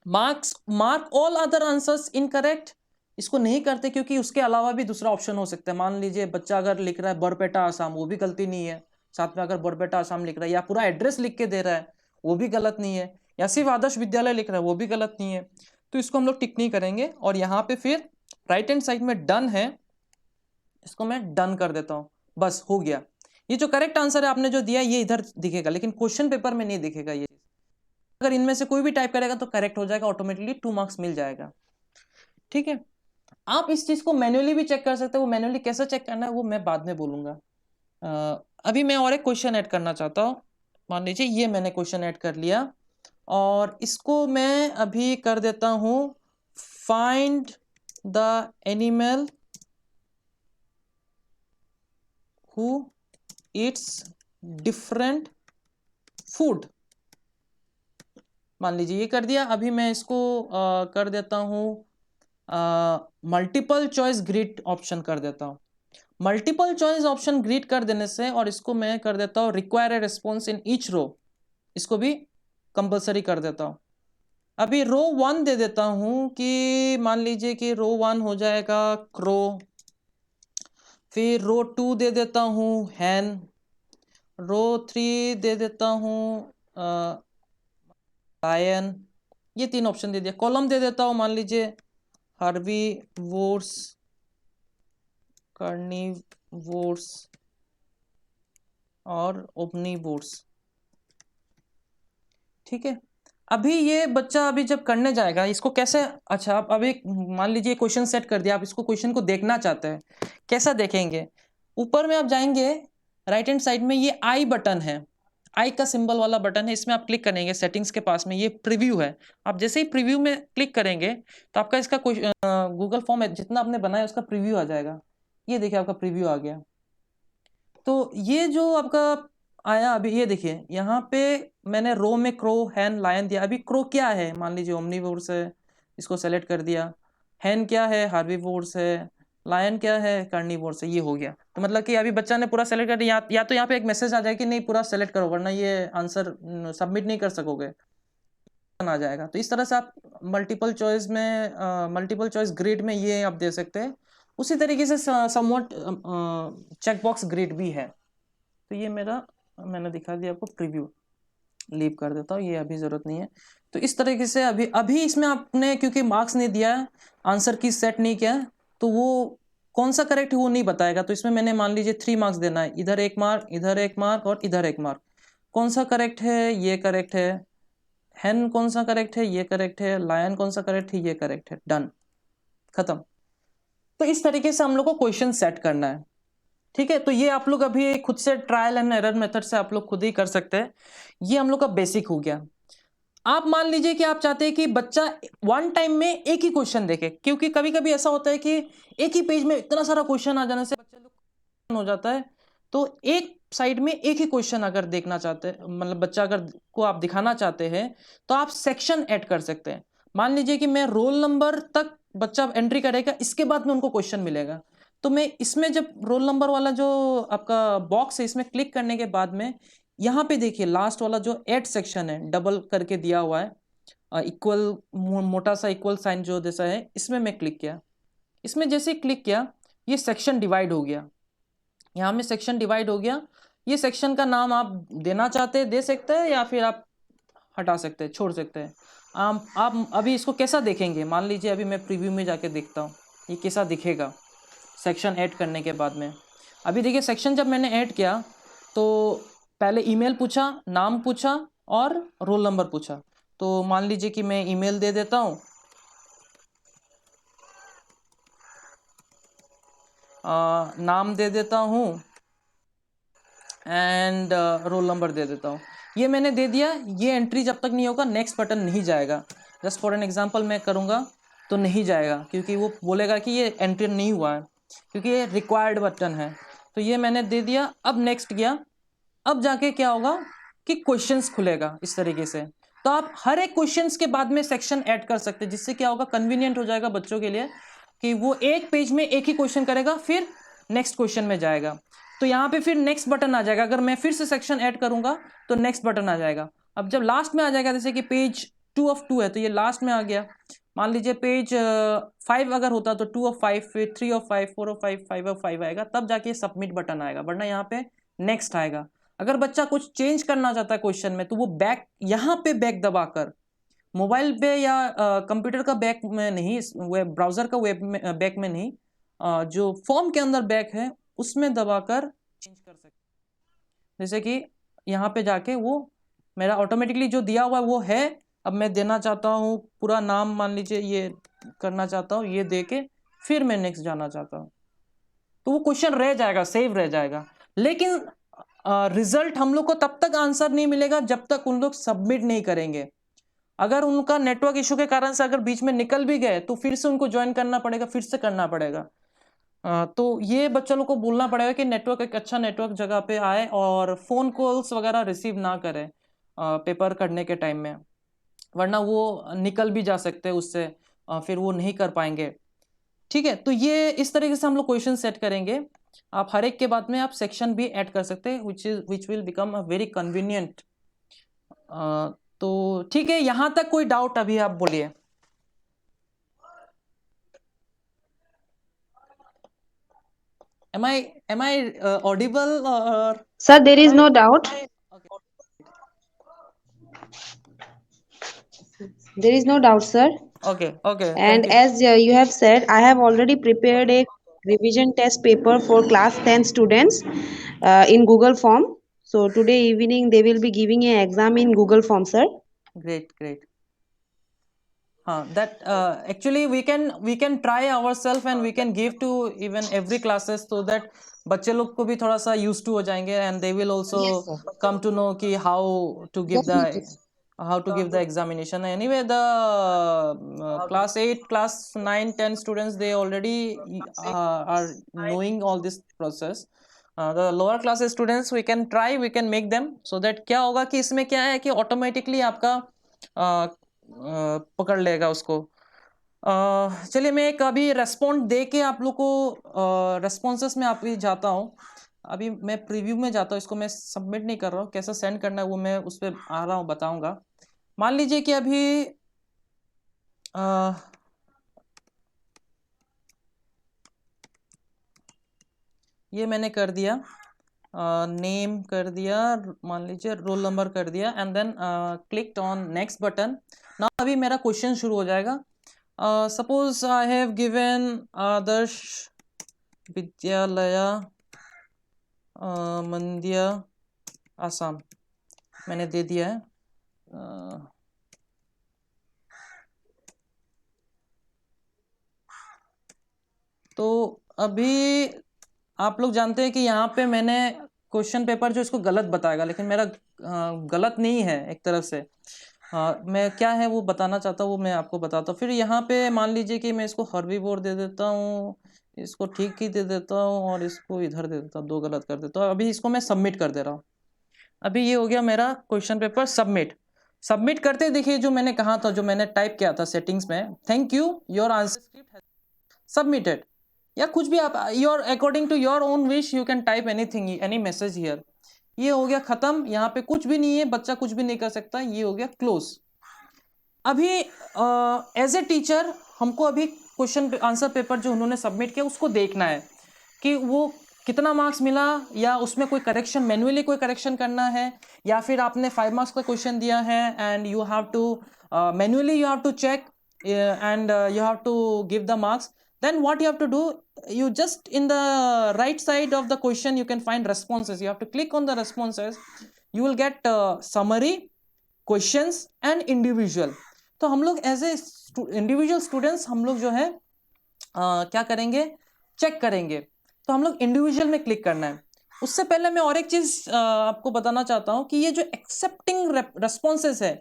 Mark all other answers incorrect, इसको नहीं करते क्योंकि उसके अलावा भी दूसरा ऑप्शन हो सकता है। मान लीजिए बच्चा अगर लिख रहा है बरपेटा आसाम, वो भी गलती नहीं है, साथ में अगर बरपेटा आसाम लिख रहा है, या पूरा एड्रेस लिख के दे रहा है, वो भी गलत नहीं है, या सिर्फ आदर्श विद्यालय लिख रहा है, वो भी गलत नहीं है। तो इसको हम लोग टिक नहीं करेंगे। और यहाँ पे फिर राइट हैंड साइड में डन है, इसको मैं डन कर देता हूँ, बस हो गया। ये जो करेक्ट आंसर है आपने जो दिया ये इधर दिखेगा, लेकिन क्वेश्चन पेपर में नहीं दिखेगा ये। अगर इनमें से कोई भी टाइप करेगा तो करेक्ट हो जाएगा, ऑटोमेटिकली 2 मार्क्स मिल जाएगा। ठीक है, आप इस चीज को मैन्युअली भी चेक कर सकते हैं। वो मैन्युअली कैसे चेक करना है वो मैं बाद में बोलूंगा। अभी मैं और एक क्वेश्चन ऐड करना चाहता हूँ। मान लीजिए ये मैंने क्वेश्चन ऐड कर लिया और इसको मैं अभी कर देता हूँ, find the animal who Yeats different food. मान लीजिए ये कर दिया। अभी मैं इसको कर देता हूँ मल्टीपल चॉइस ग्रिड ऑप्शन कर देता हूँ। मल्टीपल चॉइस ऑप्शन ग्रिड कर देने से, और इसको मैं कर देता हूँ require a response in each row, इसको भी कंपलसरी कर देता हूँ। अभी रो 1 दे देता हूँ कि मान लीजिए कि रो 1 हो जाएगा क्रो, फिर रो 2 दे देता हूँ हैन, रो 3 दे देता हूँ लायन, ये 3 ऑप्शन दे दिया। कॉलम दे देता हूँ मान लीजिए हर्बीवोर्स, कार्निवोर्स और ओमनिवोर्स। ठीक है, अभी ये बच्चा अभी जब करने जाएगा इसको कैसे, अच्छा आप अभी मान लीजिए क्वेश्चन सेट कर दिया, आप इसको क्वेश्चन को देखना चाहते हैं, कैसा देखेंगे। ऊपर में आप जाएंगे, राइट हैंड साइड में ये आई बटन है, आई का सिंबल वाला बटन है, इसमें आप क्लिक करेंगे। सेटिंग्स के पास में ये प्रीव्यू है, आप जैसे ही प्रीव्यू में क्लिक करेंगे तो आपका इसका गूगल फॉर्म है जितना आपने बनाया उसका प्रीव्यू आ जाएगा। ये देखिए आपका प्रीव्यू आ गया। तो ये जो आपका आया अभी, ये देखिए यहाँ पे मैंने रो में क्रो हैन लायन दिया। अभी क्रो क्या है, मान लीजिए ओमनिवोर्स है, इसको सेलेक्ट कर दिया। हैन क्या है, हार्बीवोर्स है। लायन क्या है, कार्निवोर्स है। ये हो गया। तो मतलब कि अभी बच्चा ने पूरा सेलेक्ट कर दिया, या तो यहाँ पे एक मैसेज आ जाए कि नहीं पूरा सेलेक्ट करो वरना ये आंसर सबमिट नहीं कर सकोगे, आ जाएगा। तो इस तरह से आप मल्टीपल चॉइस में, मल्टीपल चॉइस ग्रिड में ये आप दे सकते हैं। उसी तरीके से समवट चेकबॉक्स ग्रिड भी है। तो ये मेरा, मैंने दिखा दिया आपको प्रीव्यू, लीव कर देता हूँ, ये अभी जरूरत नहीं है। तो इस तरीके से अभी इसमें आपने क्योंकि मार्क्स नहीं दिया, आंसर की सेट नहीं किया, तो वो कौन सा करेक्ट है वो नहीं बताएगा। तो इसमें मैंने मान लीजिए 3 मार्क्स देना है, इधर 1 मार्क, इधर 1 मार्क और इधर 1 मार्क। कौन सा करेक्ट है, ये करेक्ट है। हैन कौन सा करेक्ट है, ये करेक्ट है। लायन कौन सा करेक्ट है, ये करेक्ट है। डन, खत्म। तो इस तरीके से हम लोग को क्वेश्चन सेट करना है। ठीक है, तो ये आप लोग अभी खुद से ट्रायल एंड एरर मेथड से आप लोग खुद ही कर सकते हैं। ये हम लोग का बेसिक हो गया। आप मान लीजिए कि आप चाहते हैं कि बच्चा वन टाइम में एक ही क्वेश्चन देखे, क्योंकि कभी कभी ऐसा होता है कि एक ही पेज में इतना सारा क्वेश्चन आ जाने से बच्चे लोग हो जाता है। तो एक साइड में एक ही क्वेश्चन अगर देखना चाहते हैं, मतलब बच्चा अगर को आप दिखाना चाहते हैं, तो आप सेक्शन ऐड कर सकते हैं। मान लीजिए कि मैं रोल नंबर तक बच्चा एंट्री करेगा, इसके बाद में उनको क्वेश्चन मिलेगा। तो मैं इसमें जब रोल नंबर वाला जो आपका बॉक्स है इसमें क्लिक करने के बाद में यहाँ पे देखिए लास्ट वाला जो ऐड सेक्शन है डबल करके दिया हुआ है, इक्वल मोटा सा इक्वल साइन जो जैसा है, इसमें मैं क्लिक किया। इसमें जैसे क्लिक किया ये सेक्शन डिवाइड हो गया, यहाँ में सेक्शन डिवाइड हो गया। ये सेक्शन का नाम आप देना चाहते हैं दे सकते हैं, या फिर आप हटा सकते हैं, छोड़ सकते हैं। आप अभी इसको कैसा देखेंगे, मान लीजिए अभी मैं प्रीव्यू में जाके देखता हूँ ये कैसा दिखेगा सेक्शन ऐड करने के बाद में। अभी देखिए सेक्शन जब मैंने ऐड किया तो पहले ईमेल पूछा, नाम पूछा और रोल नंबर पूछा। तो मान लीजिए कि मैं ईमेल दे देता हूँ, नाम दे देता हूँ एंड रोल नंबर दे देता हूँ। ये मैंने दे दिया। ये एंट्री जब तक नहीं होगा नेक्स्ट बटन नहीं जाएगा। जस्ट फॉर एन एग्जांपल मैं करूँगा तो नहीं जाएगा, क्योंकि वो बोलेगा कि ये एंट्री नहीं हुआ है, क्योंकि ये रिक्वायर्ड बटन है। तो ये मैंने दे दिया। अब नेक्स्ट गया, अब जाके क्या होगा कि क्वेश्चंस खुलेगा इस तरीके से। तो आप हर एक क्वेश्चंस के बाद में सेक्शन ऐड कर सकते हैं, जिससे क्या होगा कन्वीनियंट हो जाएगा बच्चों के लिए कि वो एक पेज में एक ही क्वेश्चन करेगा फिर नेक्स्ट क्वेश्चन में जाएगा। तो यहाँ पे फिर नेक्स्ट बटन आ जाएगा। अगर मैं फिर से सेक्शन ऐड करूंगा तो नेक्स्ट बटन आ जाएगा। अब जब लास्ट में आ जाएगा, जैसे कि पेज 2 of 2 है तो ये लास्ट में आ गया। मान लीजिए पेज 5 अगर होता तो 2 of 5, फिर 3 of 5, 4 of 5, 5 of 5 आएगा, तब जाके सबमिट बटन आएगा, वरना यहाँ पे नेक्स्ट आएगा। अगर बच्चा कुछ चेंज करना चाहता है क्वेश्चन में तो वो बैक, यहाँ पे बैक दबाकर, मोबाइल पे या कंप्यूटर का बैक में नहीं, वेब ब्राउजर का वेब में बैक में नहीं, जो फॉर्म के अंदर बैक है उसमें दबाकर चेंज कर सकते। जैसे कि यहाँ पे जाके वो मेरा ऑटोमेटिकली जो दिया हुआ है वो है। अब मैं देना चाहता हूँ पूरा नाम, मान लीजिए ये करना चाहता हूँ, ये दे के फिर मैं नेक्स्ट जाना चाहता हूँ, तो वो क्वेश्चन रह जाएगा, सेव रह जाएगा। लेकिन रिजल्ट हम लोग को तब तक आंसर नहीं मिलेगा जब तक उन लोग सबमिट नहीं करेंगे। अगर उनका नेटवर्क इशू के कारण से अगर बीच में निकल भी गए तो फिर से उनको ज्वाइन करना पड़ेगा, फिर से करना पड़ेगा। तो ये बच्चों लोग को बोलना पड़ेगा कि नेटवर्क एक अच्छा नेटवर्क जगह पे आए और फोन कॉल्स वगैरह रिसीव ना करें पेपर करने के टाइम में, वरना वो निकल भी जा सकते हैं उससे, फिर वो नहीं कर पाएंगे। ठीक है, तो ये इस तरीके से हम लोग क्वेश्चन सेट करेंगे। आप हर एक के बाद में आप सेक्शन भी ऐड कर सकते हैं, which will become a very convenient. तो ठीक है, यहां तक कोई डाउट अभी आप बोलिए। Am I audible or? Sir, there is no doubt. There is no doubt, sir. Okay, And thank you. as you have said, I have already prepared a revision test paper for class 10 students in Google Form. So today evening they will be giving an exam in Google Form, sir. Great. That actually we can try ourselves and we can give to even every classes, so that बच्चे लोग को भी थोड़ा सा used to हो जाएंगे and they will also Yes, sir. come to know कि how to give Definitely. the examination. Anyway, the class 8, class 9, 10 students, they already are knowing all this process. The lower class students we can try, we can make them, so that क्या होगा कि इसमें क्या है कि automatically आपका पकड़ लेगा उसको। चलिए मैं एक अभी रेस्पॉन्ड दे के आप लोग को रेस्पॉन्सेस में आप जाता हूँ। अभी मैं प्रीव्यू में जाता हूँ, इसको मैं सबमिट नहीं कर रहा हूँ, कैसा सेंड करना है वो मैं उस पर आ रहा हूँ, बताऊंगा। मान लीजिए कि अभी ये मैंने कर दिया, नेम कर दिया, मान लीजिए रोल नंबर कर दिया, and then clicked on next button. ना अभी मेरा क्वेश्चन शुरू हो जाएगा। Suppose I have given Adarsh Vidyalaya Mandia Assam, मैंने दे दिया है। तो अभी आप लोग जानते हैं कि यहाँ पे मैंने क्वेश्चन पेपर जो इसको गलत बताएगा, लेकिन मेरा गलत नहीं है एक तरफ से। मैं क्या है वो बताना चाहता हूँ, वो मैं आपको बताता हूँ। फिर यहाँ पे मान लीजिए कि मैं इसको हर्बीवोर दे देता हूँ, इसको ठीक ही दे देता हूँ और इसको इधर दे देता हूँ, 2 गलत कर देता हूँ। अभी इसको मैं सबमिट कर दे रहा हूँ। अभी ये हो गया मेरा क्वेश्चन पेपर सबमिट करते देखिए जो मैंने कहा था, जो मैंने टाइप किया था सेटिंग्स में, thank you your answer script submitted, या कुछ भी आप your according to your own wish you can type anything, any message here. ये हो गया खत्म, यहाँ पे कुछ भी नहीं है, बच्चा कुछ भी नहीं कर सकता। ये हो गया क्लोज। अभी एज ए टीचर हमको अभी क्वेश्चन आंसर पेपर जो उन्होंने सबमिट किया उसको देखना है कि वो कितना मार्क्स मिला, या उसमें कोई करेक्शन, मैन्युअली कोई करेक्शन करना है, या फिर आपने 5 मार्क्स का क्वेश्चन दिया है and you have to manually you have to check and you have to give the marks. Then what you have to do, you just in the right side of the question you can find responses. You have to click on the responses. You will get summary, questions and individual. तो हम लोग as a individual students हम लोग जो है क्या करेंगे, check करेंगे. तो हम लोग इंडिविजुअल में क्लिक करना है. उससे पहले मैं और एक चीज आपको बताना चाहता हूं कि ये जो एक्सेप्टिंग रेस्पॉन्सेस है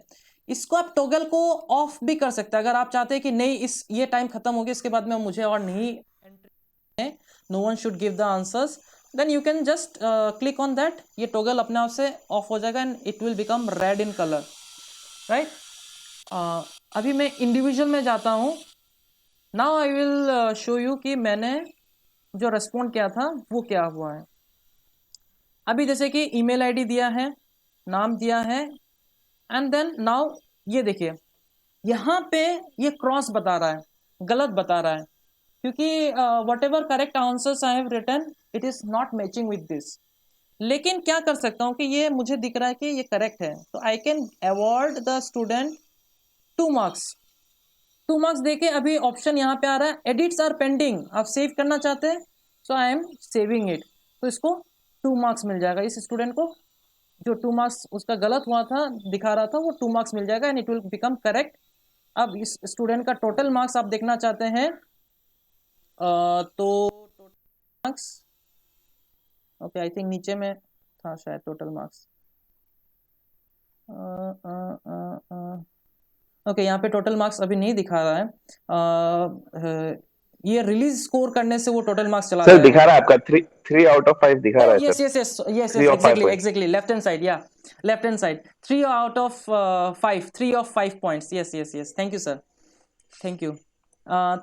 इसको आप टॉगल को ऑफ भी कर सकते हैं. अगर आप चाहते हैं कि नहीं इस ये टाइम खत्म हो गया इसके बाद में मुझे और नहीं entry, no one should give the answers, then you can just click on that. ये टॉगल अपने आप से ऑफ हो जाएगा and it will become red in colour, right. अभी मैं इंडिविजुअल में जाता हूँ. Now I will show you कि मैंने जो रेस्पॉन्ड किया था वो क्या हुआ है. अभी जैसे कि ईमेल आईडी दिया है, नाम दिया है, एंड देन नाउ ये देखिए यहाँ पे ये क्रॉस बता रहा है, गलत बता रहा है, क्योंकि whatever correct answers I have written it is not matching with this. लेकिन क्या कर सकता हूँ कि ये मुझे दिख रहा है कि ये करेक्ट है, तो I can award the student 2 marks. 2 marks देके अभी ऑप्शन यहाँ पे आ रहा है एडिट्स आर पेंडिंग. आप सेव करना चाहते हैं, सो आई एम सेविंग इट. तो इसको 2 मार्क्स मिल जाएगा. इस स्टूडेंट को जो 2 मार्क्स उसका गलत हुआ था दिखा रहा था वो 2 मार्क्स मिल जाएगा and it will become correct. अब इस स्टूडेंट का टोटल मार्क्स आप देखना चाहते हैं तो total marks, okay I think नीचे में था शायद टोटल मार्क्स. ओके यहाँ पे टोटल मार्क्स अभी नहीं दिखा रहा है. ये रिलीज स्कोर करने से वो टोटल मार्क्स चला सर जाएगा. दिखा रहा है आपका 3 out of 5 दिखा रहा है yes sir. yes yes yes Three yes of 5 exactly points. exactly left hand side, yeah, left hand side 3 out of 5, 3 of 5 points. yes yes yes thank you sir, thank you.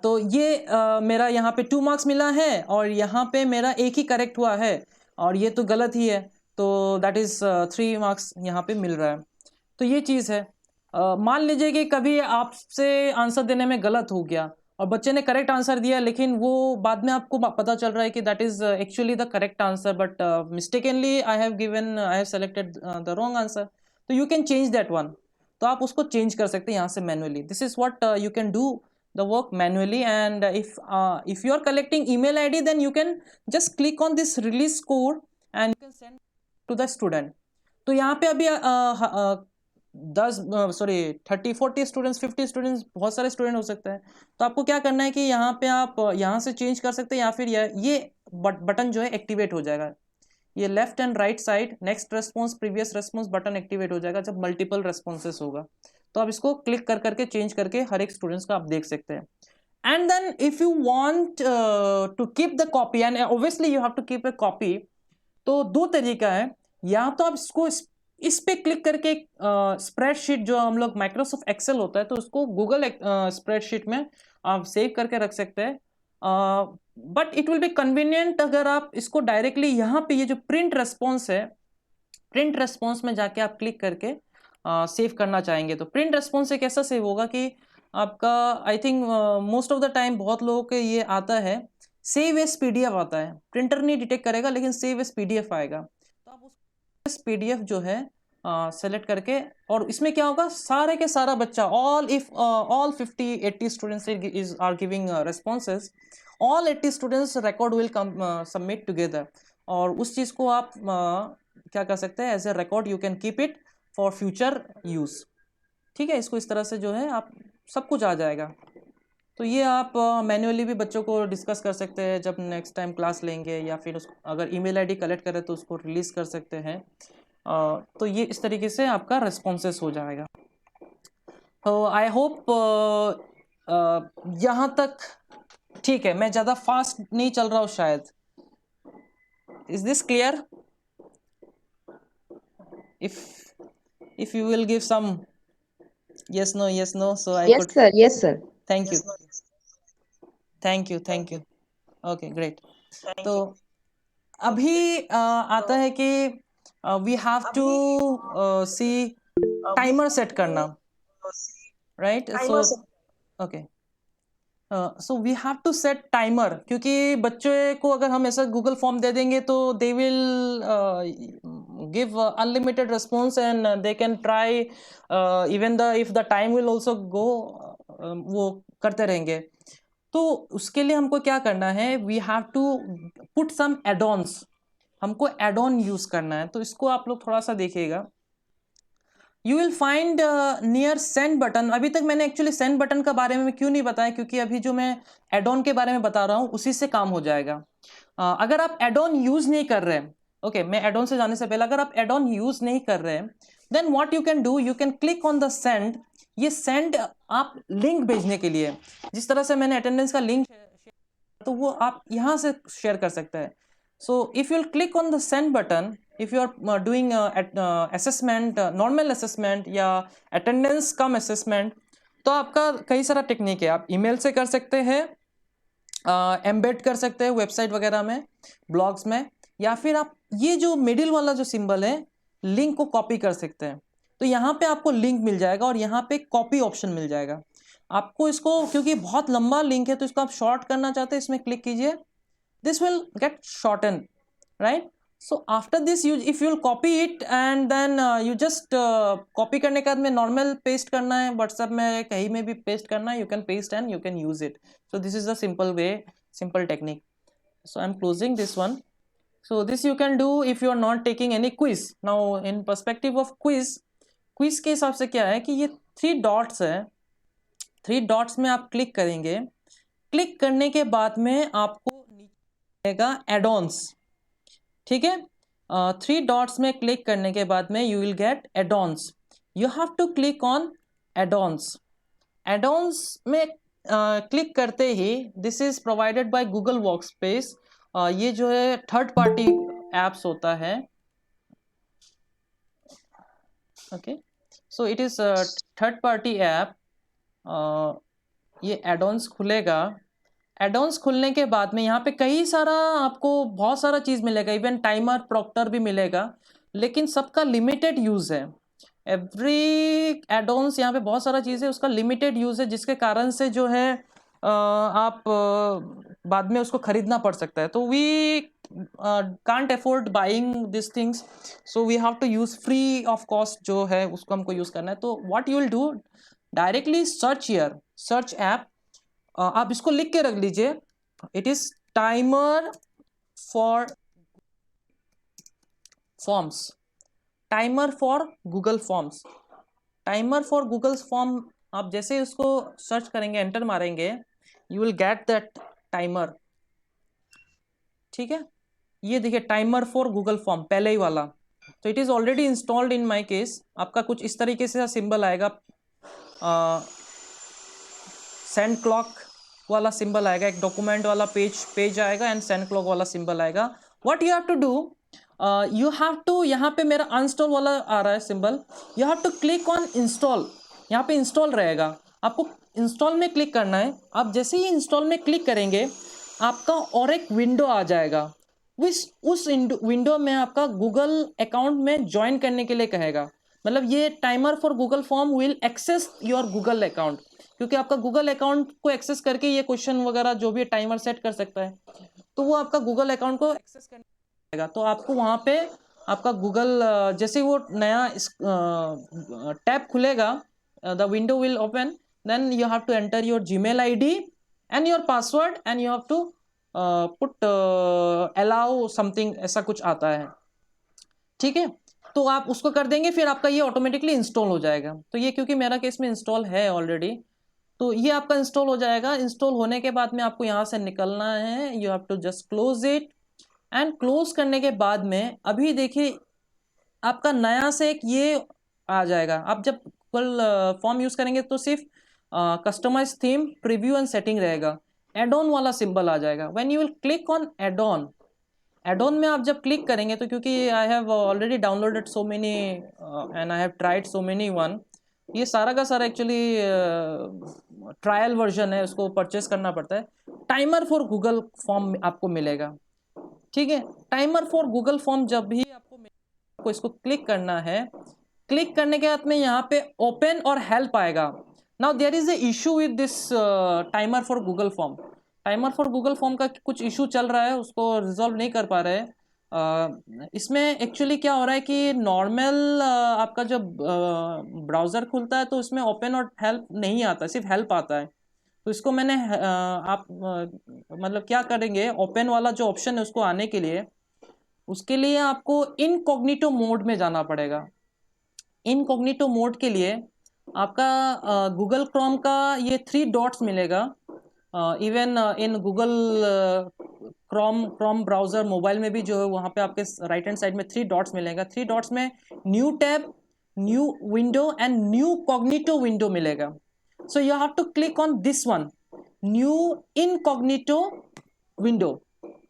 तो ये मेरा यहाँ पे 2 marks मिला है और यहाँ पे मेरा एक ही करेक्ट हुआ है और ये तो गलत ही है, तो दैट इज 3 मार्क्स यहाँ पे मिल रहा है. तो ये चीज़ है. मान लीजिए कि कभी आपसे आंसर देने में गलत हो गया और बच्चे ने करेक्ट आंसर दिया, लेकिन वो बाद में आपको पता चल रहा है कि that is actually the correct answer, but mistakenly I have selected the wrong answer. तो you can change that one. तो आप उसको चेंज कर सकते हैं यहाँ से manually. This is what you can do the work manually. And if you are collecting email ID, then you can just click on this release code and you can send to the student. तो यहाँ पे अभी 30-40 students, 50 students, बहुत सारे student हो सकते हैं. तो आपको क्या करना है कि यहाँ पे आप यहाँ से चेंज कर सकते हैं या फिर ये बटन जो है एक्टिवेट हो जाएगा. ये left and right side next response previous response button activate हो जाएगा जब मल्टीपल रेस्पॉन्सेस होगा. तो आप इसको क्लिक कर करके चेंज करके हर एक स्टूडेंट्स का आप देख सकते हैं. And then if you want to keep the copy, and obviously you have to keep a copy. तो 2 तरीका है. या तो आप इसको इस पे क्लिक करके स्प्रेडशीट जो हम लोग माइक्रोसॉफ्ट एक्सेल होता है तो उसको गूगल स्प्रेडशीट में आप सेव करके रख सकते हैं. But it will be convenient अगर आप इसको डायरेक्टली यहाँ पे ये जो प्रिंट रेस्पॉन्स है, प्रिंट रेस्पॉन्स में जाके आप क्लिक करके सेव करना चाहेंगे. तो प्रिंट रेस्पॉन्स से कैसा सेव होगा कि आपका I think most of the time बहुत लोगों के ये आता है सेव एस पीडीएफ आता है. प्रिंटर नहीं डिटेक्ट करेगा लेकिन सेव एस पीडीएफ आएगा. तो आप उस पीडीएफ जो है सेलेक्ट करके, और इसमें क्या होगा सारे के सारा बच्चा all 50-80 students are giving responses, all 80 students record will come submit together. और उस चीज़ को आप क्या कर सकते हैं as a record, you can keep it for future use. ठीक है, इसको इस तरह से जो है आप सब कुछ आ जाएगा. तो ये आप मैन्युअली भी बच्चों को डिस्कस कर सकते हैं जब नेक्स्ट टाइम क्लास लेंगे, या फिर अगर ईमेल आईडी कलेक्ट करें तो उसको रिलीज़ कर सकते हैं. तो ये इस तरीके से आपका रेस्पॉन्सेस हो जाएगा. तो आई होप यहाँ तक ठीक है. मैं ज़्यादा फास्ट नहीं चल रहा हूँ शायद. Is this clear? If you will give some yes no so I Yes, could. sir. Yes, sir. Thank you. Okay, great. तो अभी आता है कि we have to see timer set करना. right? So okay, so we have to set timer, क्योंकि बच्चे को अगर हम ऐसा गूगल फॉर्म दे देंगे तो they will give unlimited response and they can try even the if the time will also go, वो करते रहेंगे। तो उसके लिए हमको क्या करना है, we have to put some add-ons, हमको एड ऑन यूज करना है। तो इसको आप लोग थोड़ा सा देखिएगा। You will find near send button. अभी तक मैंने एक्चुअली सेंड बटन का बारे में क्यों नहीं बताया, क्योंकि अभी जो मैं एड ऑन के बारे में बता रहा हूँ उसी से काम हो जाएगा। अगर आप एड ऑन यूज नहीं कर रहे हैं, ओके, मैं एड ऑन से जाने से पहले अगर आप एड ऑन यूज नहीं कर रहे हैं, then what you can do, you can click on the send. ये सेंड आप लिंक भेजने के लिए, जिस तरह से मैंने अटेंडेंस का लिंक, तो वो आप यहाँ से शेयर कर सकते हैं। So if you'll click on the send button, if you are doing assessment, normal assessment या attendance कम assessment, तो आपका कई सारा टेक्निक है। आप ईमेल से कर सकते हैं, एम्बेड कर सकते हैं वेबसाइट वगैरह में, ब्लॉग्स में, या फिर आप ये जो मिडिल वाला जो सिंबल है, लिंक को कॉपी कर सकते हैं। तो यहाँ पे आपको लिंक मिल जाएगा और यहाँ पे कॉपी ऑप्शन मिल जाएगा आपको। इसको क्योंकि बहुत लंबा लिंक है तो इसको आप शॉर्ट करना चाहते हैं, इसमें क्लिक कीजिए, this will get shortened, right? So after this you if you'll copy it and then you just copy करने के बाद में normal paste करना है, WhatsApp में कहीं में भी paste करना है, you can paste and you can use it. So this is the simple way, simple technique. So I'm closing this one. So this you can do if you are not taking any quiz. Now in perspective of quiz के हिसाब से क्या है कि ये 3 dots है, 3 dots में आप क्लिक करेंगे, क्लिक करने के बाद में आपको एड-ऑन्स, ठीक है, 3 डॉट्स में क्लिक करने के बाद में you will get add-ons. You have to click on add-ons. Add-ons में क्लिक करते ही this is provided by Google Workspace. ये जो है थर्ड पार्टी एप्स होता है, okay, so it is third party app. ये एड-ऑन्स खुलेगा। एड-ऑन्स खुलने के बाद में यहाँ पे कई सारा आपको बहुत सारा चीज़ मिलेगा, इवन टाइमर प्रॉक्टर भी मिलेगा, लेकिन सबका लिमिटेड यूज़ है। एवरी एड-ऑन्स यहाँ पे बहुत सारा चीज़ है, उसका लिमिटेड यूज़ है, जिसके कारण से जो है आप बाद में उसको खरीदना पड़ सकता है। तो we can't afford buying this things, so we have to use free of cost जो है उसको हमको यूज़ करना है। तो what you will do, directly search here, search app, आप इसको लिख के रख लीजिए, it is timer for forms, timer for Google forms, timer for Google form. आप जैसे उसको सर्च करेंगे, एंटर मारेंगे, you will get that timer, ठीक है। ये देखिए टाइमर फॉर गूगल फॉर्म पहले ही वाला, तो it is already installed in my case. आपका कुछ इस तरीके से सिंबल आएगा, सेंड क्लॉक वाला सिंबल आएगा, एक डॉक्यूमेंट वाला पेज आएगा एंड सेंड क्लॉक वाला सिंबल आएगा। What you have to do, you have to, यहाँ पे मेरा अनस्टॉल वाला आ रहा है symbol, you have to click on install. यहाँ पे इंस्टॉल रहेगा, आपको इंस्टॉल में क्लिक करना है। आप जैसे ही इंस्टॉल में क्लिक करेंगे आपका और एक विंडो आ जाएगा, उस विंडो में आपका गूगल अकाउंट में ज्वाइन करने के लिए कहेगा। मतलब ये timer for Google form will access your Google account, क्योंकि आपका गूगल अकाउंट को एक्सेस करके ये क्वेश्चन वगैरह जो भी टाइमर सेट कर सकता है, तो वो आपका गूगल अकाउंट को एक्सेस करने। तो आपको वहाँ पे आपका गूगल, जैसे वो नया टैब खुलेगा, the window will open, then you have to enter your Gmail ID and your password and you have to put allow something, ऐसा कुछ आता है, ठीक है। तो आप उसको कर देंगे, फिर आपका ये ऑटोमेटिकली इंस्टॉल हो जाएगा। तो ये क्योंकि मेरा केस में इंस्टॉल है ऑलरेडी, तो ये आपका इंस्टॉल हो जाएगा। इंस्टॉल होने के बाद में आपको यहाँ से निकलना है, you have to just close it, and close करने के बाद में अभी देखिए आपका नया से एक ये आ जाएगा। आप जब फुल फॉर्म यूज करेंगे तो सिर्फ customise theme, preview and setting रहेगा, एड ऑन वाला सिंबल आ जाएगा। When you will click on add on, add on में आप जब क्लिक करेंगे, तो क्योंकि I have already downloaded so many and I have tried so many one, ये सारा का सारा एक्चुअली ट्रायल वर्जन है, उसको परचेस करना पड़ता है। टाइमर फॉर गूगल फॉर्म आपको मिलेगा, ठीक है। टाइमर फॉर गूगल फॉर्म जब भी आपको इसको क्लिक करना है, क्लिक करने के बाद में यहाँ पे ओपन और हेल्प आएगा। Now there is a issue with this timer for Google form. Timer for Google form का कुछ इशू चल रहा है, उसको रिजॉल्व नहीं कर पा रहे हैं। इसमें एक्चुअली क्या हो रहा है कि नॉर्मल आपका जब ब्राउज़र खुलता है तो उसमें ओपन और हेल्प नहीं आता, सिर्फ हेल्प आता है। तो इसको मैंने आप मतलब क्या करेंगे, ओपन वाला जो ऑप्शन है उसको आने के लिए, उसके लिए आपको इनकॉग्निटो मोड में जाना पड़ेगा। इनकॉग्निटो मोड के लिए आपका गूगल क्रोम का ये 3 डॉट्स मिलेगा। Even in Google Chrome browser mobile में भी जो है वहाँ पे आपके राइट हैंड साइड में 3 डॉट्स मिलेगा। 3 डॉट्स में new tab, new window and new incognito window मिलेगा। So you have to click on this one, new incognito window,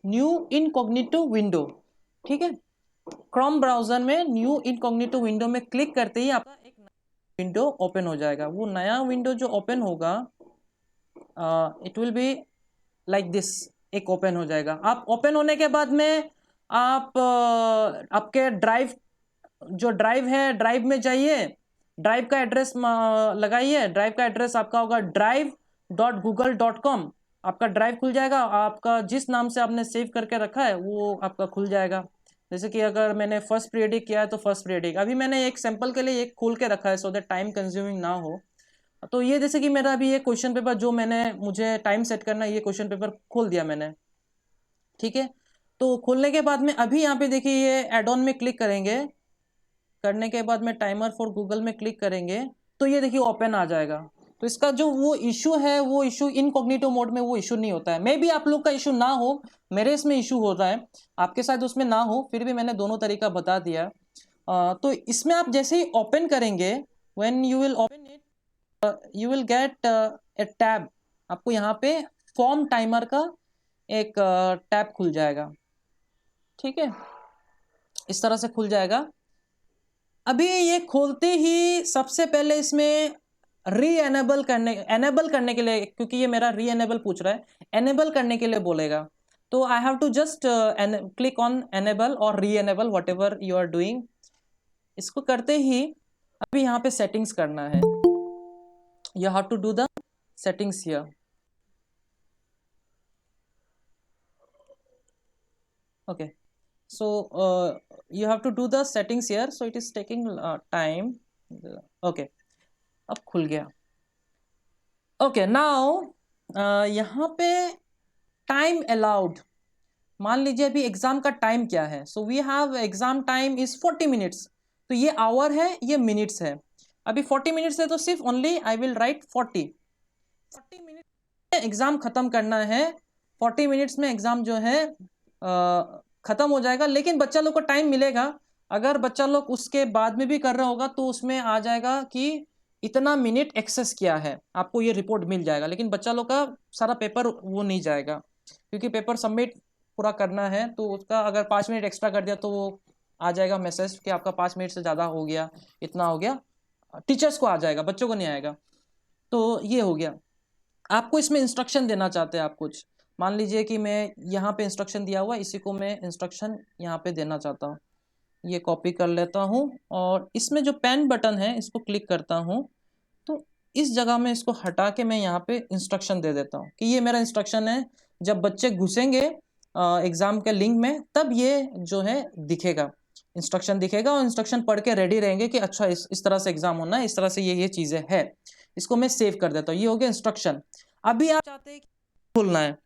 new incognito window. ठीक है, क्रोम ब्राउज़र में न्यू इनकॉग्निटो विंडो में click करते ही आपका एक नया विंडो ओपन हो जाएगा। वो नया विंडो जो ओपन होगा it will be like this, एक ओपन हो जाएगा। आप ओपन होने के बाद में आप आपके ड्राइव, जो ड्राइव है ड्राइव में जाइए, ड्राइव का एड्रेस लगाइए। ड्राइव का एड्रेस आपका होगा drive.google.com। आपका ड्राइव खुल जाएगा, आपका जिस नाम से आपने सेव करके रखा है वो आपका खुल जाएगा। जैसे कि अगर मैंने फर्स्ट पीरियडिक किया है तो फर्स्ट पीरियडिक, अभी मैंने एक सैंपल के लिए एक खोल के रखा है सो दैट टाइम कंज्यूमिंग ना हो। तो ये जैसे कि मेरा अभी ये क्वेश्चन पेपर जो मैंने, मुझे टाइम सेट करना है, ये क्वेश्चन पेपर खोल दिया मैंने। ठीक है, तो खोलने के बाद में अभी यहाँ पे देखिए ये एड ऑन में क्लिक करेंगे, करने के बाद में टाइमर फॉर गूगल में क्लिक करेंगे तो ये देखिए ओपन आ जाएगा। तो इसका जो वो इशू है, वो इशू इनकॉग्निटो मोड में वो इशू नहीं होता है। मे बी आप लोग का इशू ना हो, मेरे इसमें इशू हो रहा है, आपके साथ उसमें ना हो, फिर भी मैंने दोनों तरीका बता दिया। तो इसमें आप जैसे ही ओपन करेंगे, when you will open it you will gate A tab. आपको यहाँ पे फॉर्म टाइमर का एक टैब खुल जाएगा। ठीक है, इस तरह से खुल जाएगा। अभी ये खोलते ही सबसे पहले इसमें एनेबल करने के लिए, क्योंकि ये मेरा री एनेबल पूछ रहा है, एनेबल करने के लिए बोलेगा। तो I have to just click on enable और reenable, whatever you are doing. इसको करते ही अभी यहाँ पे सेटिंग्स करना है, you have to do the settings here. Okay, so you have to do the settings here, so it is taking time. Okay, अब खुल गया। ओके, नाउ यहाँ पे टाइम अलाउड, मान लीजिए अभी एग्जाम का टाइम क्या है। So we have exam time is 40 minutes. तो ये आवर है, ये मिनट्स है। अभी 40 मिनट्स है तो सिर्फ only I will write 40 minute में एग्जाम खत्म करना है। 40 मिनट्स में एग्जाम जो है खत्म हो जाएगा। लेकिन बच्चा लोग को टाइम मिलेगा, अगर बच्चा लोग उसके बाद में भी कर रहा होगा तो उसमें आ जाएगा कि इतना मिनट एक्सेस किया है, आपको ये रिपोर्ट मिल जाएगा। लेकिन बच्चा लोग का सारा पेपर वो नहीं जाएगा, क्योंकि पेपर सबमिट पूरा करना है। तो उसका अगर 5 मिनट एक्स्ट्रा कर दिया तो वो आ जाएगा मैसेज कि आपका 5 मिनट से ज़्यादा हो गया, इतना हो गया। टीचर्स को आ जाएगा, बच्चों को नहीं आएगा। तो ये हो गया। आपको इसमें इंस्ट्रक्शन देना चाहते हैं आप कुछ, मान लीजिए कि मैं यहाँ पे इंस्ट्रक्शन दिया हुआ, इसी को मैं इंस्ट्रक्शन यहाँ पे देना चाहता हूँ। ये कॉपी कर लेता हूँ और इसमें जो पेन बटन है इसको क्लिक करता हूँ। तो इस जगह में इसको हटा के मैं यहाँ पे इंस्ट्रक्शन दे देता हूँ कि ये मेरा इंस्ट्रक्शन है। जब बच्चे घुसेंगे एग्ज़ाम के लिंक में तब ये जो है दिखेगा, इंस्ट्रक्शन दिखेगा, और इंस्ट्रक्शन पढ़ के रेडी रहेंगे कि अच्छा इस तरह से एग्ज़ाम होना है, इस तरह से ये चीज़ें है। इसको मैं सेव कर देता हूँ। ये हो गया इंस्ट्रक्शन। अभी आप चाहते हैं कि खोलना है,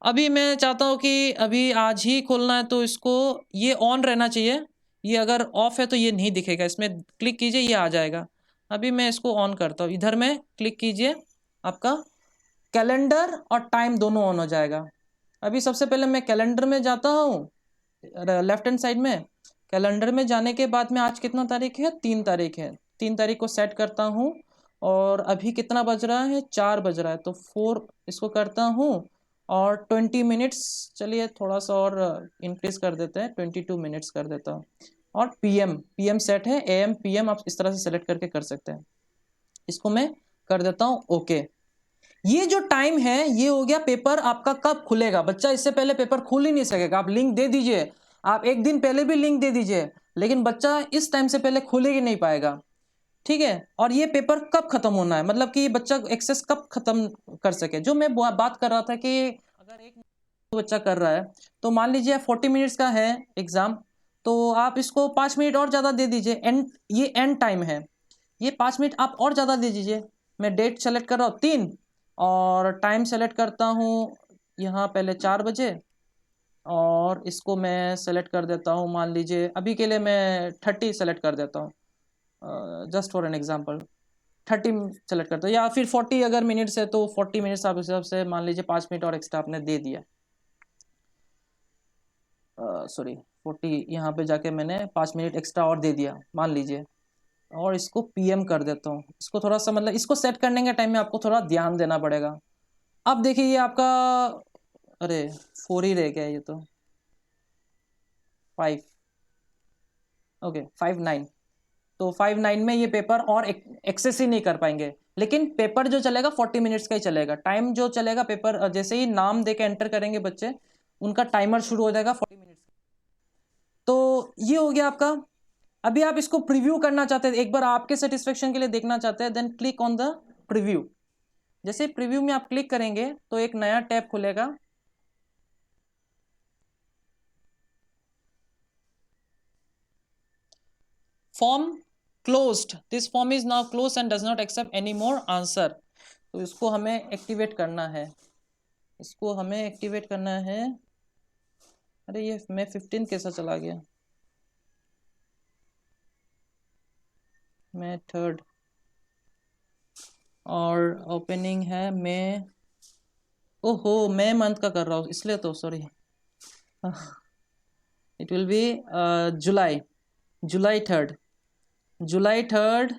अभी मैं चाहता हूँ कि अभी आज ही खोलना है, तो इसको ये ऑन रहना चाहिए। ये अगर ऑफ है तो ये नहीं दिखेगा, इसमें क्लिक कीजिए ये आ जाएगा। अभी मैं इसको ऑन करता हूँ, इधर में क्लिक कीजिए, आपका कैलेंडर और टाइम दोनों ऑन हो जाएगा। अभी सबसे पहले मैं कैलेंडर में जाता हूँ, लेफ्ट हैंड साइड में कैलेंडर में जाने के बाद में आज कितना तारीख है, 3 तारीख है। 3 तारीख को सेट करता हूँ और अभी कितना बज रहा है, 4 बज रहा है। तो 4 इसको करता हूँ और 20 मिनट्स, चलिए थोड़ा सा और इंक्रीज कर देते हैं, 22 मिनट्स कर देता हूँ। और पीएम सेट है, एएम पीएम आप इस तरह से सेलेक्ट करके कर सकते हैं। इसको मैं कर देता हूँ ओके। ये जो टाइम है ये हो गया पेपर आपका कब खुलेगा। बच्चा इससे पहले पेपर खोल ही नहीं सकेगा। आप लिंक दे दीजिए, आप एक दिन पहले भी लिंक दे दीजिए, लेकिन बच्चा इस टाइम से पहले खोल ही नहीं पाएगा। ठीक है, और ये पेपर कब खत्म होना है, मतलब कि बच्चा एक्सेस कब खत्म कर सके। जो मैं बात कर रहा था कि अगर एक बच्चा कर रहा है तो मान लीजिए 40 मिनट्स का है एग्जाम, तो आप इसको 5 मिनट और ज़्यादा दे दीजिए। एंड ये एंड टाइम है, ये 5 मिनट आप और ज़्यादा दे दीजिए। मैं डेट सेलेक्ट कर रहा हूँ 3 और टाइम सेलेक्ट करता हूँ यहाँ पहले 4 बजे, और इसको मैं सेलेक्ट कर देता हूँ, मान लीजिए अभी के लिए मैं 30 सेलेक्ट कर देता हूँ, just for an example 30 select करता हूँ, या फिर 40 अगर मिनट्स है तो 40 मिनट्स आप उस हिसाब से मान लीजिए 5 मिनट और एक्स्ट्रा आपने दे दिया। सॉरी 40 यहाँ पे जाके मैंने 5 मिनट एक्स्ट्रा और दे दिया मान लीजिए, और इसको पीएम कर देता हूँ। इसको थोड़ा सा मतलब इसको सेट करने के टाइम में आपको थोड़ा ध्यान देना पड़ेगा। अब देखिए ये आपका, अरे 4 ही रह गया ये तो, 5, ओके 5-9, तो 5-9 में ये पेपर और एक्सेस ही नहीं कर पाएंगे। लेकिन पेपर जो चलेगा 40 मिनट्स का ही चलेगा। टाइम जो चलेगा पेपर जैसे ही नाम दे के एंटर करेंगे बच्चे, उनका टाइमर शुरू हो जाएगा 40 मिनट्स। तो ये हो गया आपका। अभी आप इसको प्रीव्यू करना चाहते हैं, एक बार आपके सेटिस्फेक्शन के लिए देखना चाहते हैं, then click on the preview. जैसे प्रीव्यू में आप क्लिक करेंगे तो एक नया टैब खुलेगा। Form closed, this form is now close and does not accept any more answer. तो इसको हमें एक्टिवेट करना है, इसको हमें एक्टिवेट करना है। अरे ये मैं 15 कैसा चला गया, मैं 3rd, और ओपनिंग है मैं, ओहो मैं मंथ का कर रहा हूँ इसलिए, तो sorry it will be July 3rd, July 3rd,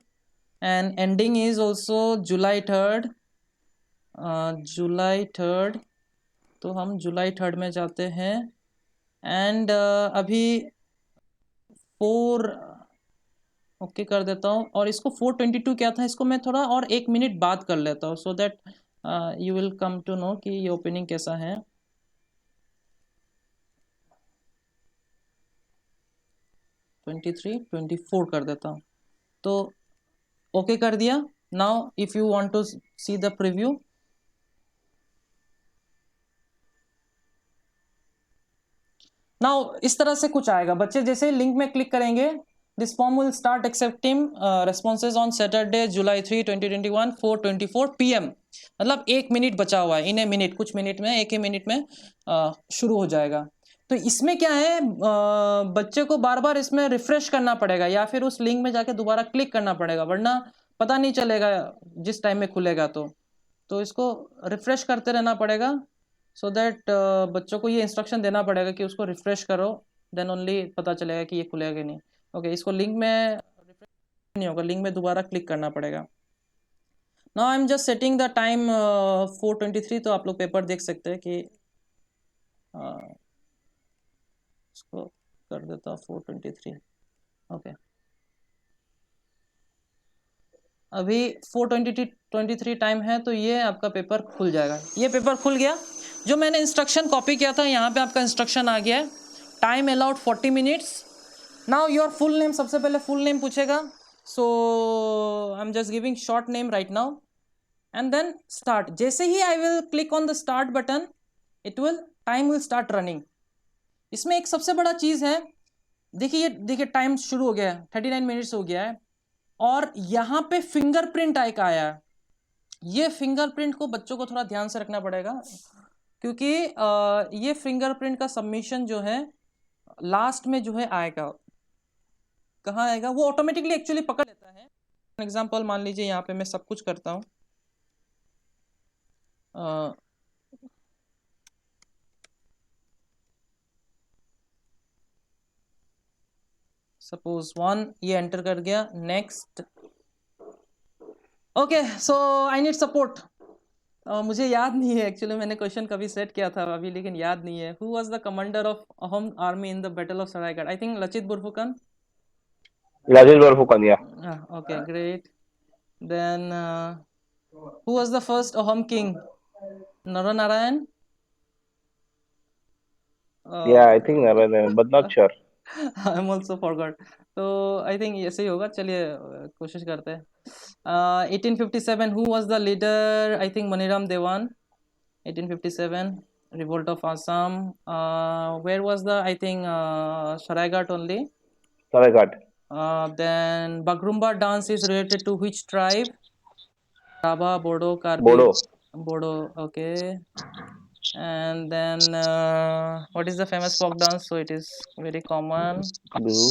and ending is also July 3rd, July 3rd। तो हम जुलाई 3rd में जाते हैं, एंड अभी 4 ओके कर देता हूँ, और इसको 4:22 क्या था, इसको मैं थोड़ा और 1 मिनट बाद कर लेता हूँ, so that you will come to know कि ये ओपनिंग कैसा है। 23-24 कर देता हूँ, तो ओके कर दिया। Now if you want to see the preview, now इस तरह से कुछ आएगा। बच्चे जैसे लिंक में क्लिक करेंगे, this form will start accepting responses on Saturday July 3, 2021 4:24 PM। मतलब 1 मिनट बचा हुआ है, इन ए मिनट, कुछ मिनट में, 1 ही मिनट में शुरू हो जाएगा। तो इसमें क्या है, बच्चे को बार बार इसमें रिफ्रेश करना पड़ेगा, या फिर उस लिंक में जाके दोबारा क्लिक करना पड़ेगा, वरना पता नहीं चलेगा जिस टाइम में खुलेगा। तो इसको रिफ्रेश करते रहना पड़ेगा, सो दैट बच्चों को ये इंस्ट्रक्शन देना पड़ेगा कि उसको रिफ्रेश करो, देन ओनली पता चलेगा कि ये खुलेगा कि नहीं। ओके इसको लिंक में रिफ्रेश नहीं होगा, लिंक में दोबारा क्लिक करना पड़ेगा। Now I am just setting the time 4:23, तो आप लोग पेपर देख सकते हैं कि इसको कर देता हूँ 4:23। ओके अभी 4:23 टाइम है, तो ये आपका पेपर खुल जाएगा। ये पेपर खुल गया। जो मैंने इंस्ट्रक्शन कॉपी किया था, यहाँ पे आपका इंस्ट्रक्शन आ गया है। Time allowed 40 minutes. Now your full name, सबसे पहले फुल नेम पूछेगा, so I am just giving short name right now, and then start. जैसे ही I will click on the start button, time will start running. इसमें एक सबसे बड़ा चीज़ है, देखिए टाइम शुरू हो गया है, 39 मिनट्स हो गया है, और यहाँ पे फिंगरप्रिंट आइक आया है। ये फिंगरप्रिंट को बच्चों को थोड़ा ध्यान से रखना पड़ेगा, क्योंकि ये फिंगरप्रिंट का सबमिशन जो है लास्ट में जो है आएगा। कहाँ आएगा, वो ऑटोमेटिकली एक्चुअली पकड़ लेता है। एग्जांपल मान लीजिए यहाँ पे मैं सब कुछ करता हूँ, सपोज 1 ये एंटर कर गया, next. Okay so I need support. मुझे याद नहीं है एक्चुअली, मैंने क्वेश्चन कभी सेट किया था अभी, लेकिन याद नहीं है। Who was the commander of Ahom army in the battle of Saraigarh? I think Lachit Borphukan. Rajesh Barfukan, yeah. Okay, great. Then who was the first Ahom king? Naranarayan? Yeah, I think Narayan, but not sure. I'm also forgot. तो I think ऐसे ही होगा। चलिए कोशिश करते हैं। 1857 who was the leader? I think Maniram देवान। 1857 revolt of Assam. Where was the? I think Saraighat only. Saraighat. Then Bagrumba dance is related to which tribe? Rabha, Bodo, Karbi. Bodo. Bodo. Okay. And then what is the famous folk dance? So it is very common. Bihu.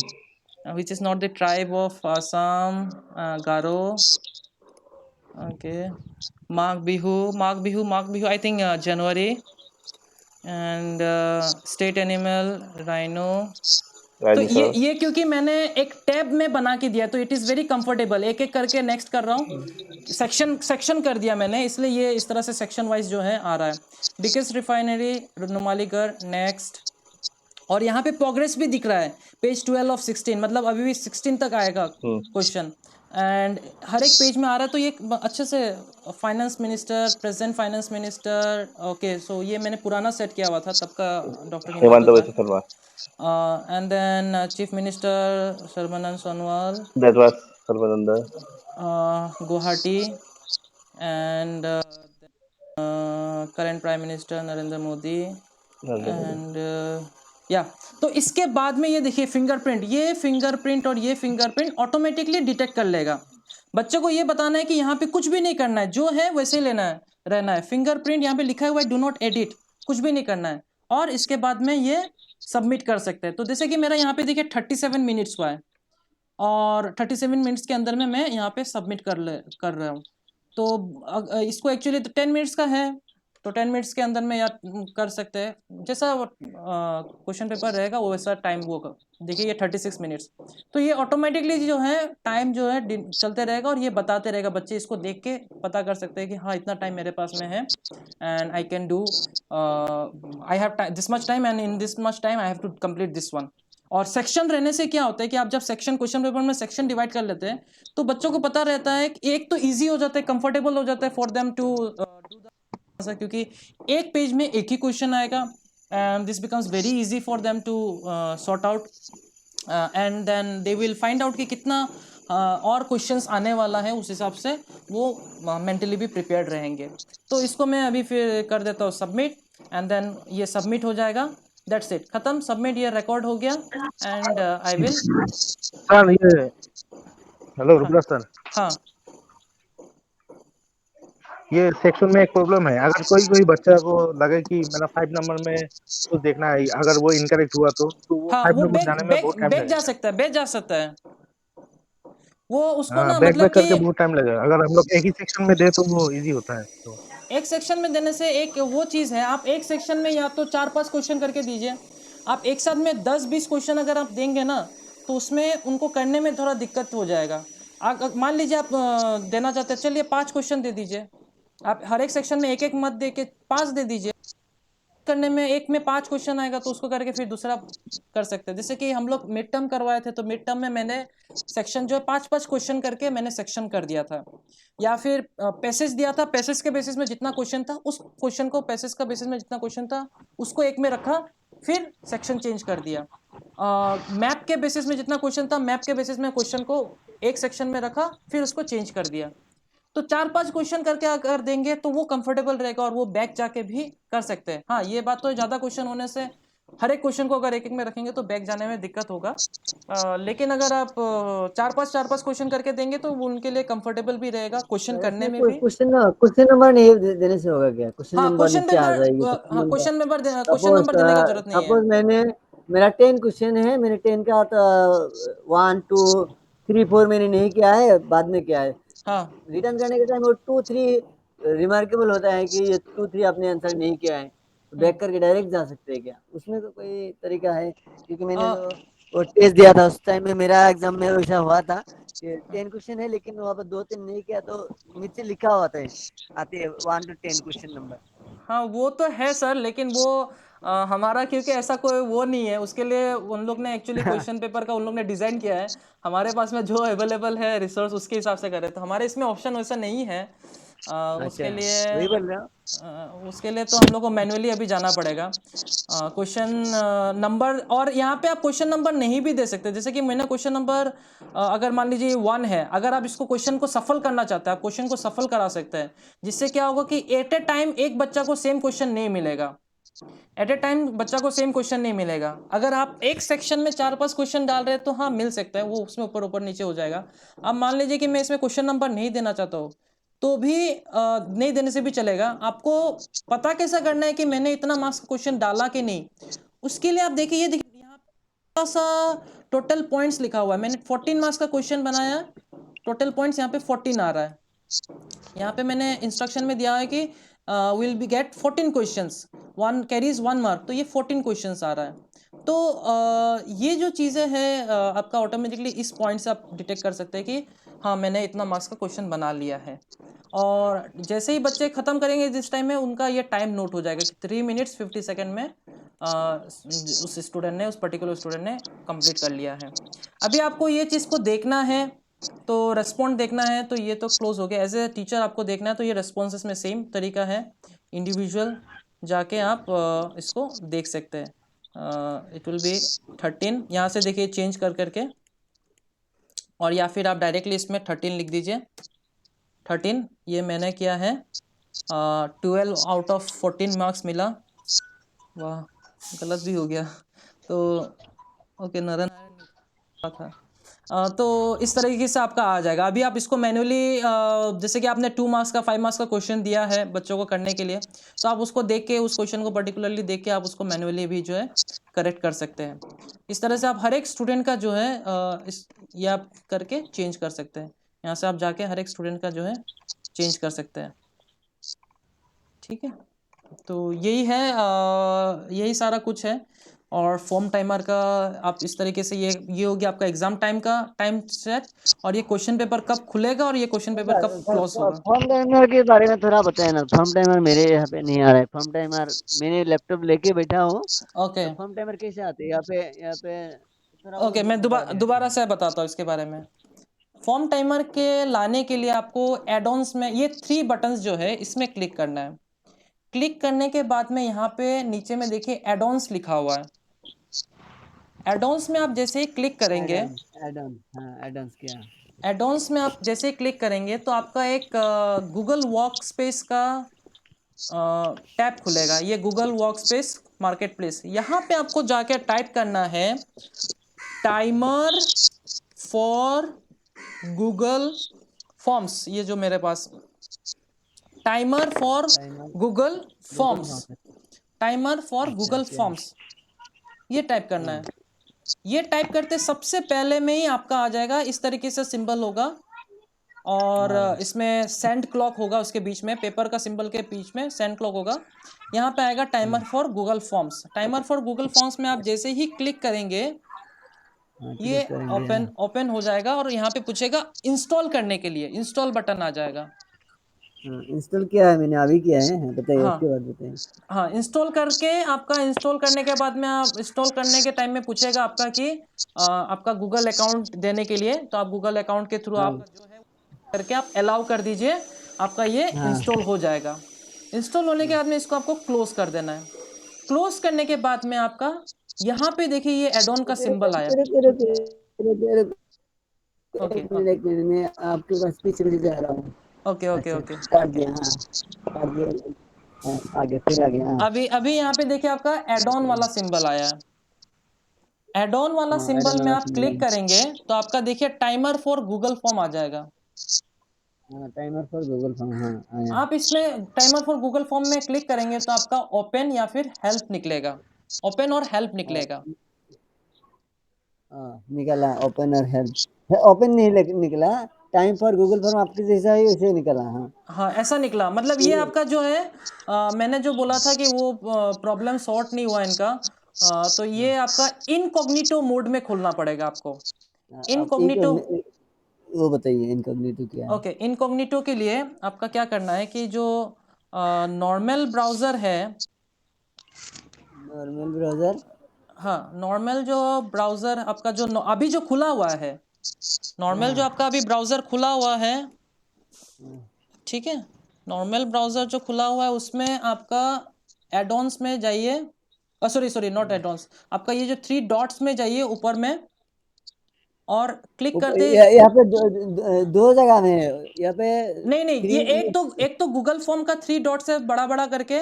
Which is not the tribe of Assam? Garo. Okay. Magh Bihu. Magh Bihu. Magh Bihu. I think January. And state animal rhino. तो Rhinoceros. ये क्योंकि मैंने एक tab में बना के दिया तो इट इज़ वेरी कंफर्टेबल। एक एक करके नेक्स्ट कर रहा हूँ। सेक्शन कर दिया मैंने, इसलिए ये इस तरह से सेक्शन वाइज जो है आ रहा है। Biggest refinery Numaligarh. नेक्स्ट। और यहाँ पे प्रोग्रेस भी दिख रहा है पेज 12 ऑफ 16, मतलब अभी भी 16 तक आएगा क्वेश्चन। एंड हर एक पेज में आ रहा है। तो ये अच्छे से finance minister, present finance minister. Okay, so ये मैंने पुराना सेट किया हुआ था तब का doctor Himanta Biswa Sarma. And then chief minister Sarbananda Sonowal. That was Sarbananda. Guwahati. And current prime minister Narendra Modi. And या तो इसके बाद में ये देखिए फिंगरप्रिंट, ये फिंगरप्रिंट और ये फिंगरप्रिंट ऑटोमेटिकली डिटेक्ट कर लेगा। बच्चे को ये बताना है कि यहाँ पे कुछ भी नहीं करना है, जो है वैसे ही लेना है, रहना है। फिंगरप्रिंट यहाँ पे लिखा हुआ है डू नॉट एडिट, कुछ भी नहीं करना है। और इसके बाद में ये सबमिट कर सकते हैं। तो जैसे कि मेरा यहाँ पे देखिए 37 मिनट्स हुआ है और 37 मिनट्स के अंदर में मैं यहाँ पे सबमिट कर रहा हूँ। तो इसको एक्चुअली तो 10 मिनट्स का है, तो 10 मिनट्स के अंदर में यार कर सकते हैं। जैसा क्वेश्चन पेपर रहेगा वो वैसा टाइम वो देखिए ये 36 मिनट्स। तो ये ऑटोमेटिकली जो है टाइम जो है चलते रहेगा और ये बताते रहेगा। बच्चे इसको देख के पता कर सकते हैं कि हाँ इतना टाइम मेरे पास में है and I can do, I have this much time and in this much time I have to complete this one. और सेक्शन रहने से क्या होता है कि आप जब सेक्शन क्वेश्चन पेपर में सेक्शन डिवाइड कर लेते हैं तो बच्चों को पता रहता है कि एक तो इजी हो जाता है, कंफर्टेबल हो जाता है for them to do the, क्योंकि एक पेज में एक ही क्वेश्चन आएगा and this becomes very easy for them to sort out and then they will find out कि कितना और क्वेश्चंस आने वाला है, उस हिसाब से वो मेंटली भी प्रिपेयर्ड रहेंगे। तो इसको मैं अभी फिर कर देता हूँ सबमिट एंड देन ये सबमिट हो जाएगा। दैट्स इट, खत्म, सबमिट, ये रिकॉर्ड हो गया एंड आई विल। सर ये हेलो रुद्र सर, हाँ ये सेक्शन में एक प्रॉब्लम है। अगर कोई बच्चा को लगे कि मेरा 5 नंबर में कुछ देखना है, अगर वो इनकरेक्ट हुआ तो वो हाँ 5 वो नंबर जाने में बहुत टाइम बैक लगेगा। जा सकता है, बैक जा सकता है वो, उसको हाँ, ना बैक मतलब करके कि बहुत टाइम लगेगा। अगर हम लोग एक ही सेक्शन में दे तो वो इजी होता है। तो एक सेक्शन में देने से एक वो चीज़ है, आप एक सेक्शन में या तो 4-5 क्वेश्चन करके दीजिए। आप एक साथ में 10-20 क्वेश्चन अगर आप देंगे ना तो उसमें उनको करने में थोड़ा दिक्कत हो जाएगा। मान लीजिए आप देना चाहते हैं, चलिए 5 क्वेश्चन दे दीजिए। आप हर एक सेक्शन में एक एक मत दे के 5 दे दीजिए। करने में एक में 5 क्वेश्चन आएगा तो उसको करके फिर दूसरा कर सकते हैं। जैसे कि हम लोग मिड टर्म करवाए थे तो मिड टर्म में मैंने सेक्शन जो है 5-5 क्वेश्चन करके मैंने सेक्शन कर दिया था। या फिर पैसेज दिया था, पैसेज के बेसिस में जितना क्वेश्चन था उस क्वेश्चन को, पैसेज का बेसिस में जितना क्वेश्चन था उसको एक में रखा, फिर सेक्शन चेंज कर दिया। मैप के बेसिस में जितना क्वेश्चन था, मैप के बेसिस में क्वेश्चन को एक सेक्शन में रखा, फिर उसको चेंज कर दिया। तो 4-5 क्वेश्चन करके अगर देंगे तो वो कंफर्टेबल रहेगा और वो बैक जाके भी कर सकते हैं। हाँ ये बात तो है, ज़्यादा क्वेश्चन होने से हर एक क्वेश्चन को अगर एक एक में रखेंगे तो बैक जाने में दिक्कत होगा। लेकिन अगर आप 4-5 क्वेश्चन करके देंगे तो वो उनके लिए कंफर्टेबल भी रहेगा क्वेश्चन करने में भी। क्वेश्चन नंबर नहीं देने से होगा क्या? क्वेश्चन हाँ नंबर क्वेश्चन नीचे आ पेपर, जाएगी। हाँ क्वेश्चन सपोज नंबर देने का जरूरत नहीं है। सपोज मेरा 10 क्वेश्चन है, मैंने 10 का तो 1 2 3 4 मैंने नहीं किया है, बाद में किया है। हाँ रिटर्न करने के टाइम वो 2 3 रिमार्केबल होता है कि ये 2 3 आपने आंसर नहीं किया है, तो बैक करके डायरेक्ट जा सकते हैं क्या? उसमें तो कोई तरीका है? क्योंकि मैंने जो वो टेस्ट दिया था उस टाइम में मेरा एग्जाम में वैसा हुआ था कि 10 क्वेश्चन है लेकिन वहाँ पर 2 3 नहीं किया, तो नीचे लिखा हुआ था आते 1 to 10 क्वेश्चन नंबर। हाँ वो तो है सर, लेकिन वो हमारा क्योंकि ऐसा कोई वो नहीं है, उसके लिए उन लोग ने एक्चुअली क्वेश्चन पेपर का उन लोग ने डिज़ाइन किया है। हमारे पास में जो अवेलेबल है रिसोर्स उसके हिसाब से करे, तो हमारे इसमें ऑप्शन वैसा नहीं है। उसके अच्छा लिए वही बोल रहा हूँ। उसके लिए तो हम लोग को मैनुअली अभी जाना पड़ेगा। क्वेश्चन नंबर, और यहाँ पे आप क्वेश्चन नंबर नहीं भी दे सकते। जैसे कि मैंने क्वेश्चन नंबर अगर मान लीजिए 1 है, अगर आप इसको क्वेश्चन को सफल करना चाहते हैं, आप क्वेश्चन को सफल करा सकते हैं, जिससे क्या होगा कि एट ए टाइम एक बच्चा को सेम क्वेश्चन नहीं मिलेगा। एट ए टाइम बच्चा को सेम क्वेश्चन नहीं मिलेगा। अगर आप एक सेक्शन में 4-5 क्वेश्चन डाल रहे हैं तो हाँ मिल सकता है, वो उसमें ऊपर ऊपर नीचे हो जाएगा। अब मान लीजिए कि मैं इसमें क्वेश्चन नंबर नहीं देना चाहता हूँ, तो भी नहीं देने से भी चलेगा। आपको पता कैसा करना है कि मैंने इतना मार्क्स का क्वेश्चन डाला कि नहीं, उसके लिए आप देखिए, ये देखिए यहाँ थोड़ा सा टोटल पॉइंट्स लिखा हुआ है। मैंने 14 मार्क्स का क्वेश्चन बनाया, टोटल पॉइंट्स यहाँ पे 14 आ रहा है। यहाँ पे मैंने इंस्ट्रक्शन में दिया है कि will be get 14 questions, 1 carries 1 mark, तो ये 14 क्वेश्चंस आ रहा है। तो ये जो चीज़ें हैं आपका ऑटोमेटिकली इस पॉइंट से आप डिटेक्ट कर सकते हैं कि हाँ मैंने इतना मार्क्स का क्वेश्चन बना लिया है। और जैसे ही बच्चे ख़त्म करेंगे जिस टाइम में, उनका ये टाइम नोट हो जाएगा कि 3 मिनट्स 50 सेकेंड में उस स्टूडेंट ने, उस पर्टिकुलर स्टूडेंट ने कंप्लीट कर लिया है। अभी आपको ये चीज़ को देखना है, तो रेस्पॉन्ड देखना है, तो ये तो क्लोज हो गया। एज ए टीचर आपको देखना है तो ये रेस्पॉन्सेस में सेम तरीका है, इंडिविजुअल जाके आप इसको देख सकते हैं। इट विल बी 13, यहाँ से देखिए चेंज कर करके, और या फिर आप डायरेक्टली इसमें 13 लिख दीजिए। 13 ये मैंने किया है, 12 आउट ऑफ 14 मार्क्स मिला। वाह गलत भी हो गया, तो ओके नरन था। तो इस तरीके से आपका आ जाएगा। अभी आप इसको मैन्युअली, जैसे कि आपने 2 मार्क्स का 5 मार्क्स का क्वेश्चन दिया है बच्चों को करने के लिए, तो आप उसको देख के, उस क्वेश्चन को पर्टिकुलरली देख के आप उसको मैन्युअली भी जो है करेक्ट कर सकते हैं। इस तरह से आप हर एक स्टूडेंट का जो है ये आप करके चेंज कर सकते हैं। यहाँ से आप जाके हर एक स्टूडेंट का जो है चेंज कर सकते हैं। ठीक है, तो यही है, यही सारा कुछ है। और फॉर्म टाइमर का आप इस तरीके से, ये हो गया आपका एग्जाम टाइम का टाइम सेट, और ये क्वेश्चन पेपर कब खुलेगा और ये क्वेश्चन पेपर कब क्लोज होगा। फॉर्म टाइमर के बारे में थोड़ा बताए ना। फॉर्म टाइमर मेरे यहाँ पे नहीं आ रहा है। फॉर्म टाइमर मैंने लैपटॉप लेके बैठा हूँ, ओके तो फॉर्म टाइमर कैसे आते हैं यहाँ पे थोड़ा ओके, और मैं बता दें। दोबारा से बताता हूँ इसके बारे में। फॉर्म टाइमर के लाने के लिए आपको एड-ऑन्स में ये 3 बटन्स जो है इसमें क्लिक करना है। क्लिक करने के बाद में यहाँ पे नीचे में देखिए एड-ऑन्स लिखा हुआ है। एड-ऑन्स में आप जैसे ही क्लिक करेंगे, एडन, हाँ एडन क्या? एड-ऑन्स में आप जैसे ही क्लिक करेंगे तो आपका एक गूगल वर्क स्पेस का टैब खुलेगा। ये Google work space market place, यहाँ पे आपको जाके टाइप करना है टाइमर फॉर गूगल फॉर्म्स। ये जो मेरे पास timer for Google forms, timer for Google forms, ये टाइप करना है। ये टाइप करते सबसे पहले में ही आपका आ जाएगा, इस तरीके से सिंबल होगा, और इसमें सेंड क्लॉक होगा, उसके बीच में पेपर का सिंबल के बीच में सेंड क्लॉक होगा। यहाँ पे आएगा timer for Google forms. Timer for Google forms में आप जैसे ही क्लिक करेंगे ये ओपन हो जाएगा, और यहाँ पे पूछेगा इंस्टॉल करने के लिए, इंस्टॉल बटन आ जाएगा। इंस्टॉल किया है मैंने, अभी किया है। बताइए हाँ उसके बाद बताइए। हाँ, इंस्टॉल करके आपका, इंस्टॉल करने के बाद में आप इंस्टॉल करने के टाइम में पूछेगा आपका कि आपका गूगल अकाउंट देने के लिए, तो आप गूगल अकाउंट के थ्रू आप जो है करके आप अलाउ कर दीजिए, आपका ये इंस्टॉल हो जाएगा। इंस्टॉल होने के बाद में इसको आपको क्लोज कर देना है। क्लोज करने के बाद में आपका यहाँ पे देखिए ये एड ऑन का सिंबल आया। ओके एक मिनट मैं आपके पास पीछे पीछे जा रहा हूँ। ओके ओके अच्छा, ओके, काट दिया। हाँ काट दिया। हाँ, आगे फिर आगे। हाँ अभी अभी यहाँ पे देखिए आपका एड ऑन वाला सिंबल आया है। एड ऑन वाला हाँ सिंबल एडन में वाला आप सिंबल क्लिक करेंगे तो आपका देखिए टाइमर फॉर गूगल फॉर्म आ जाएगा। हाँ टाइमर फॉर गूगल फॉर्म, हाँ आया। आप इसमें टाइमर फॉर गूगल फॉर्म में क्लिक करेंगे तो आपका ओपन या फिर हेल्प निकलेगा, ओपन और हेल्प निकलेगा। हाँ निकला ओपन और हेल्प। ओपन नहीं निकला, टाइम फॉर गूगल फॉर्म आपके जैसा ही वैसे निकला। हाँ हाँ ऐसा निकला, मतलब ये आपका जो है मैंने जो बोला था कि वो प्रॉब्लम सॉर्ट नहीं हुआ इनका, तो ये आपका इनकॉग्निटो मोड में खोलना पड़ेगा आपको। अब एक इनकॉग्निटो, वो बताइए इनकॉग्निटो क्या है? ओके, इनकॉग्निटो के लिए आपका क्या करना है कि जो नॉर्मल ब्राउज़र है, नॉर्मल ब्राउजर, हाँ नॉर्मल जो ब्राउज़र आपका जो अभी जो खुला हुआ है, नॉर्मल जो आपका अभी ब्राउज़र खुला हुआ है, ठीक है, नॉर्मल ब्राउजर जो खुला हुआ है उसमें आपका एडॉन्स में जाइए, सॉरी नॉट एडॉन्स, आपका ये जो 3 डॉट्स में जाइए ऊपर में और क्लिक करते। यहाँ पे दो जगह में है, यहाँ पे नहीं ये थ्री एक तो गूगल फॉर्म का 3 डॉट्स है बड़ा बड़ा करके,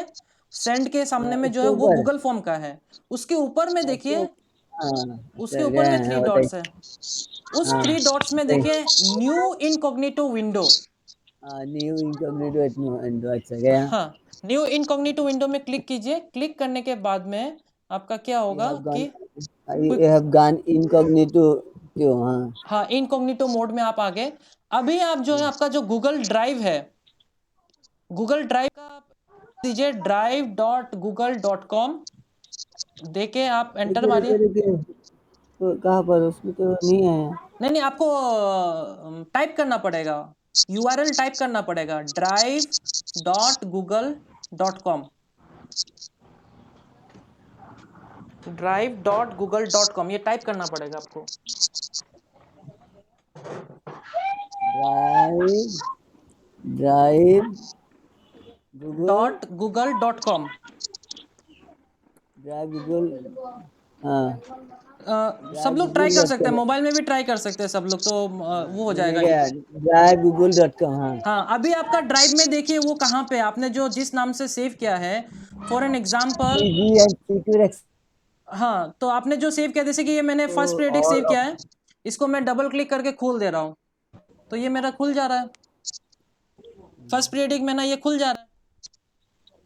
सेंड के सामने में जो उसके है वो ऊपर गूगल फॉर्म का है। उसके ऊपर में उसके देखिए, हाँ उसके अच्छा ऊपर गया में है 3 हाँ, डॉट्स है। बताइए उस हाँ 3 डॉट्स में बताइए देखिए new incognito window. New incognito एटनो अच्छा गया हाँ, न्यू इनकॉग्निटो विंडो में क्लिक कीजिए। क्लिक करने के बाद में आपका क्या you होगा have कि gone quick, you have gone incognito क्यों हाँ हाँ इनकॉग्निटो मोड में आप आ गए। अभी आप जो है आपका जो गूगल ड्राइव है, गूगल ड्राइव का आप दीजिए drive.google.com, देके आप एंटर मारिए। रुकिए तो कहाँ पर उसमें तो नहीं आया नहीं आपको टाइप करना पड़ेगा, यूआरएल टाइप करना पड़ेगा drive.google.com, drive.google.com, ये टाइप करना पड़ेगा आपको। Drive drive Google .google.com। Drive Google हाँ सब ड्राइव लोग ट्राई गूगल कर डॉट सकते हैं, कॉम मोबाइल में भी ट्राई कर सकते हैं सब लोग, तो वो हो मैंने जाएगा ही। क्या ड्राइव गूगल डॉट कॉम हाँ हाँ, अभी आपका ड्राइव में देखिए वो कहाँ पे आपने जो जिस नाम से सेव किया है, फॉर एन एग्जाम्पल। जी एंड सिक्योर हाँ, तो आपने जो सेव किया, जैसे कि ये मैंने फर्स्ट प्रेडिक्ट सेव और किया है, इसको मैं डबल क्लिक करके खोल दे रहा हूँ, तो ये मेरा खुल जा रहा है। फर्स्ट प्रेडिक्ट मैंने ये खुल जा रहा है,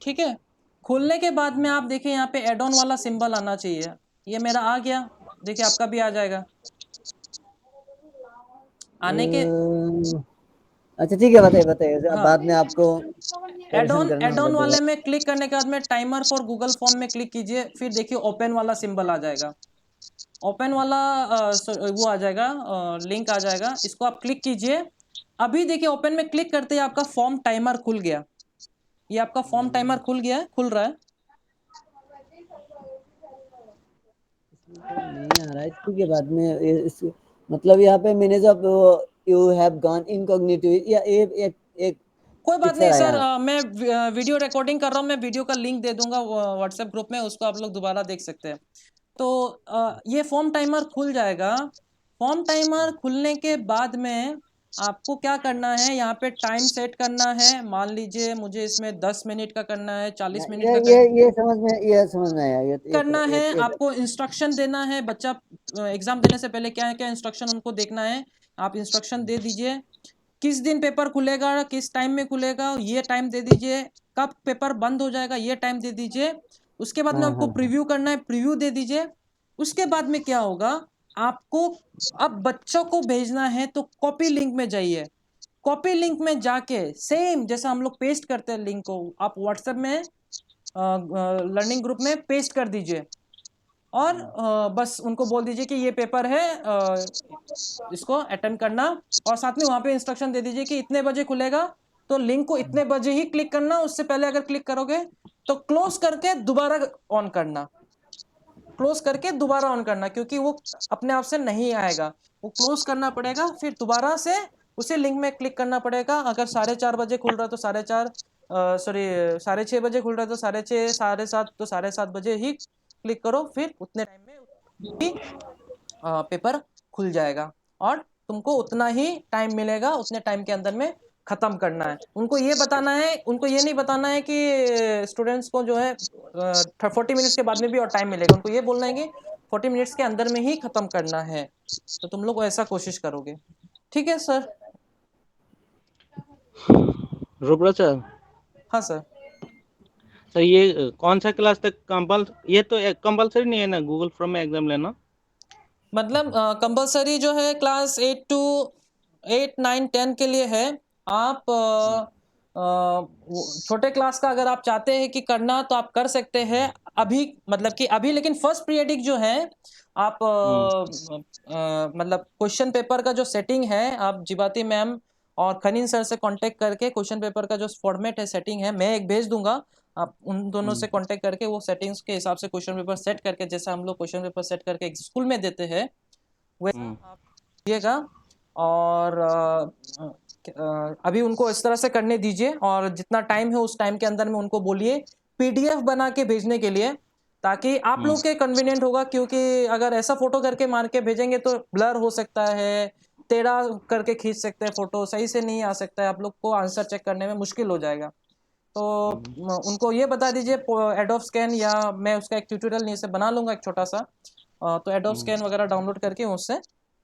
ठीक है। खुलने के बाद में आप देखिए यहाँ पे एड ऑन वाला सिंबल आना चाहिए, ये मेरा आ गया। देखिए आपका भी आ जाएगा। आने के अच्छा ठीक है बताइए बताइए हाँ, बाद में आपको करेक्शन करना एड होगा ऑन दोबारा वाले में क्लिक करने के बाद में टाइमर फॉर गूगल फॉर्म में क्लिक कीजिए, फिर देखिए ओपन वाला सिंबल आ जाएगा। ओपन वाला वो आ जाएगा, लिंक आ जाएगा, इसको आप क्लिक कीजिए। अभी देखिए ओपन में क्लिक करते ही आपका फॉर्म टाइमर खुल गया। ये आपका फॉर्म टाइमर खुल गया है, खुल रहा है। नहीं आ रहा है ठीक है बाद में मतलब यहाँ पे मैंने जब यू हैव गॉन इनकॉग्निटिव या एक कोई बात पिक्चर नहीं आया सर, मैं वीडियो रिकॉर्डिंग कर रहा हूँ, मैं वीडियो का लिंक दे दूंगा व्हाट्सएप ग्रुप में, उसको आप लोग दोबारा देख सकते हैं। तो ये फॉर्म टाइमर खुल जाएगा। फॉर्म टाइमर खुलने के बाद में आपको क्या करना है, यहाँ पे टाइम सेट करना है। मान लीजिए मुझे इसमें 10 मिनट का करना है, 40 मिनट का ये समझ में आया ये करना है। आपको इंस्ट्रक्शन देना है, बच्चा एग्जाम देने से पहले क्या है क्या इंस्ट्रक्शन उनको देखना है, आप इंस्ट्रक्शन दे दीजिए। किस दिन पेपर खुलेगा, किस टाइम में खुलेगा, ये टाइम दे दीजिए। कब पेपर बंद हो जाएगा, ये टाइम दे दीजिए। उसके बाद में हाँ आपको हाँ प्रीव्यू करना है, प्रीव्यू दे दीजिए। उसके बाद में क्या होगा, आपको अब बच्चों को भेजना है तो कॉपी लिंक में जाइए। कॉपी लिंक में जाके सेम जैसा हम लोग पेस्ट करते हैं लिंक को, आप व्हाट्सएप में लर्निंग ग्रुप में पेस्ट कर दीजिए और बस उनको बोल दीजिए कि ये पेपर है, इसको अटेम्प्ट करना। और साथ में वहां पे इंस्ट्रक्शन दे दीजिए कि इतने बजे खुलेगा, तो लिंक को इतने बजे ही क्लिक करना, उससे पहले अगर क्लिक करोगे तो क्लोज करके दोबारा ऑन करना, क्लोज करके दोबारा ऑन करना, क्योंकि वो अपने आप से नहीं आएगा, वो क्लोज करना पड़ेगा, फिर दोबारा से उसी लिंक में क्लिक करना पड़ेगा। अगर 4:30 बजे खुल रहा है तो 4:30, सॉरी 6:30 बजे खुल रहा है तो 6:30, 7:30 तो 7:30 बजे ही क्लिक करो, फिर उतने टाइम में ही पेपर खुल जाएगा और तुमको उतना ही टाइम मिलेगा, उतने टाइम के अंदर में खत्म करना है। उनको ये बताना है, उनको ये नहीं बताना है कि स्टूडेंट्स को जो है 40 मिनट्स के बाद में भी और टाइम मिलेगा। उनको ये बोलना है कि 40 मिनट्स के अंदर में ही खत्म करना है। तो तुम लोग ऐसा कोशिश करोगे, ठीक है सर? रुद्र सर, हाँ सर। सर ये कौन सा क्लास तक ये तो कंपलसरी नहीं है ना गूगल फॉर्म में एग्जाम लेना? मतलब कंपलसरी जो है क्लास 8 to 8, 9, 10 के लिए है। आप छोटे क्लास का अगर आप चाहते हैं कि करना तो आप कर सकते हैं अभी, मतलब कि अभी। लेकिन फर्स्ट पीरियडिक जो है आप मतलब क्वेश्चन पेपर का जो सेटिंग है, आप जिबाती मैम और खनीन सर से कांटेक्ट करके क्वेश्चन पेपर का जो फॉर्मेट है, सेटिंग है, मैं एक भेज दूंगा। आप उन दोनों से कांटेक्ट करके वो सेटिंग्स के हिसाब से क्वेश्चन पेपर सेट करके, जैसा हम लोग क्वेश्चन पेपर सेट करके एक स्कूल में देते हैं, वैसा आप दिएगा। और अभी उनको इस तरह से करने दीजिए और जितना टाइम है उस टाइम के अंदर में उनको बोलिए पीडीएफ बना के भेजने के लिए, ताकि आप लोग के कन्वीनियंट होगा, क्योंकि अगर ऐसा फोटो करके मार के भेजेंगे तो ब्लर हो सकता है, टेढ़ा करके खींच सकते हैं, फोटो सही से नहीं आ सकता है, आप लोग को आंसर चेक करने में मुश्किल हो जाएगा। तो उनको ये बता दीजिए एडोब स्कैन, या मैं उसका एक ट्यूटोरियल नहीं से बना लूंगा एक छोटा सा, तो एडोब स्कैन वगैरह डाउनलोड करके उससे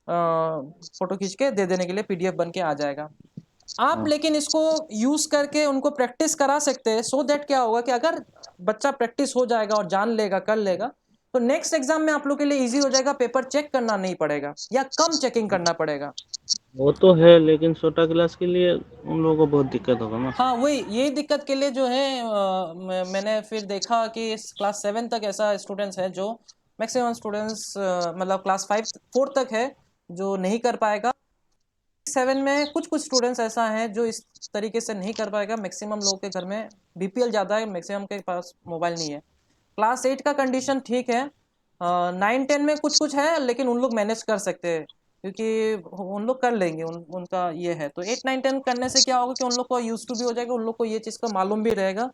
फोटो खींच के दे देने के लिए पीडीएफ बन के आ जाएगा। आप लेकिन इसको यूज करके उनको प्रैक्टिस करा सकते हैं, सो दैट क्या होगा कि अगर बच्चा प्रैक्टिस हो जाएगा और जान लेगा, कर लेगा, तो नेक्स्ट एग्जाम में आप लोग के लिए इजी हो जाएगा, पेपर चेक करना नहीं पड़ेगा या कम चेकिंग करना पड़ेगा। वो तो है, लेकिन छोटा क्लास के लिए उन लोगों को बहुत दिक्कत होगा ना। हाँ, वही यही दिक्कत के लिए जो है मैंने फिर देखा कि क्लास 7 तक ऐसा स्टूडेंट्स है जो मैक्सिमम स्टूडेंट्स मतलब क्लास 4 तक है जो नहीं कर पाएगा। 7 में कुछ कुछ स्टूडेंट्स ऐसा हैं जो इस तरीके से नहीं कर पाएगा। मैक्सिमम लोगों के घर में बीपीएल ज़्यादा है, मैक्सिमम के पास मोबाइल नहीं है। क्लास 8 का कंडीशन ठीक है, 9-10 में कुछ कुछ है लेकिन उन लोग मैनेज कर सकते हैं, क्योंकि उन लोग कर लेंगे, उनका ये है। तो 8-9-10 करने से क्या होगा कि उन लोग को यूज टू भी हो जाएगा, उन लोग को ये चीज़ का मालूम भी रहेगा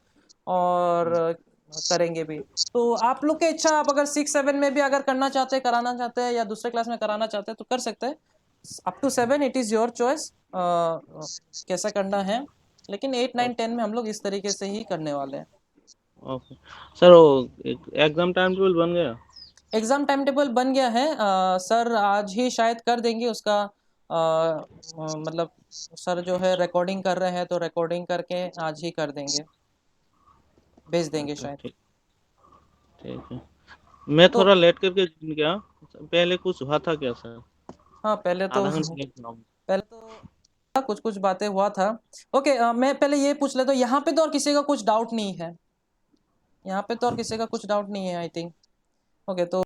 और करेंगे भी। तो आप लोग की इच्छा, आप अगर 6-7 में भी अगर करना चाहते हैं, कराना चाहते हैं, या दूसरे क्लास में कराना चाहते हैं तो कर सकते हैं। Up to 7 it is your choice कैसा करना है, लेकिन 8-9-10 में हम लोग इस तरीके से ही करने वाले हैं। ओके सर, वो एग्जाम टाइम टेबल बन गया? एग्ज़ाम टाइम टेबल बन गया है सर, आज ही शायद कर देंगे उसका। मतलब सर जो है रिकॉर्डिंग कर रहे हैं, तो रिकॉर्डिंग करके आज ही कर देंगे, भेज देंगे शायद। ठीक ठीक है। मैं तो थोड़ा लेट करके जुड़ गया, पहले कुछ हुआ था क्या सर? हाँ, पहले तो आधा घंटा लेट हुआ हूँ। कुछ कुछ बातें हुआ था। ओके, मैं पहले ये पूछ लेता हूँ, यहाँ पे तो और किसी का कुछ डाउट नहीं है? यहाँ पे तो और किसी का कुछ डाउट नहीं है आई थिंक। ओके, तो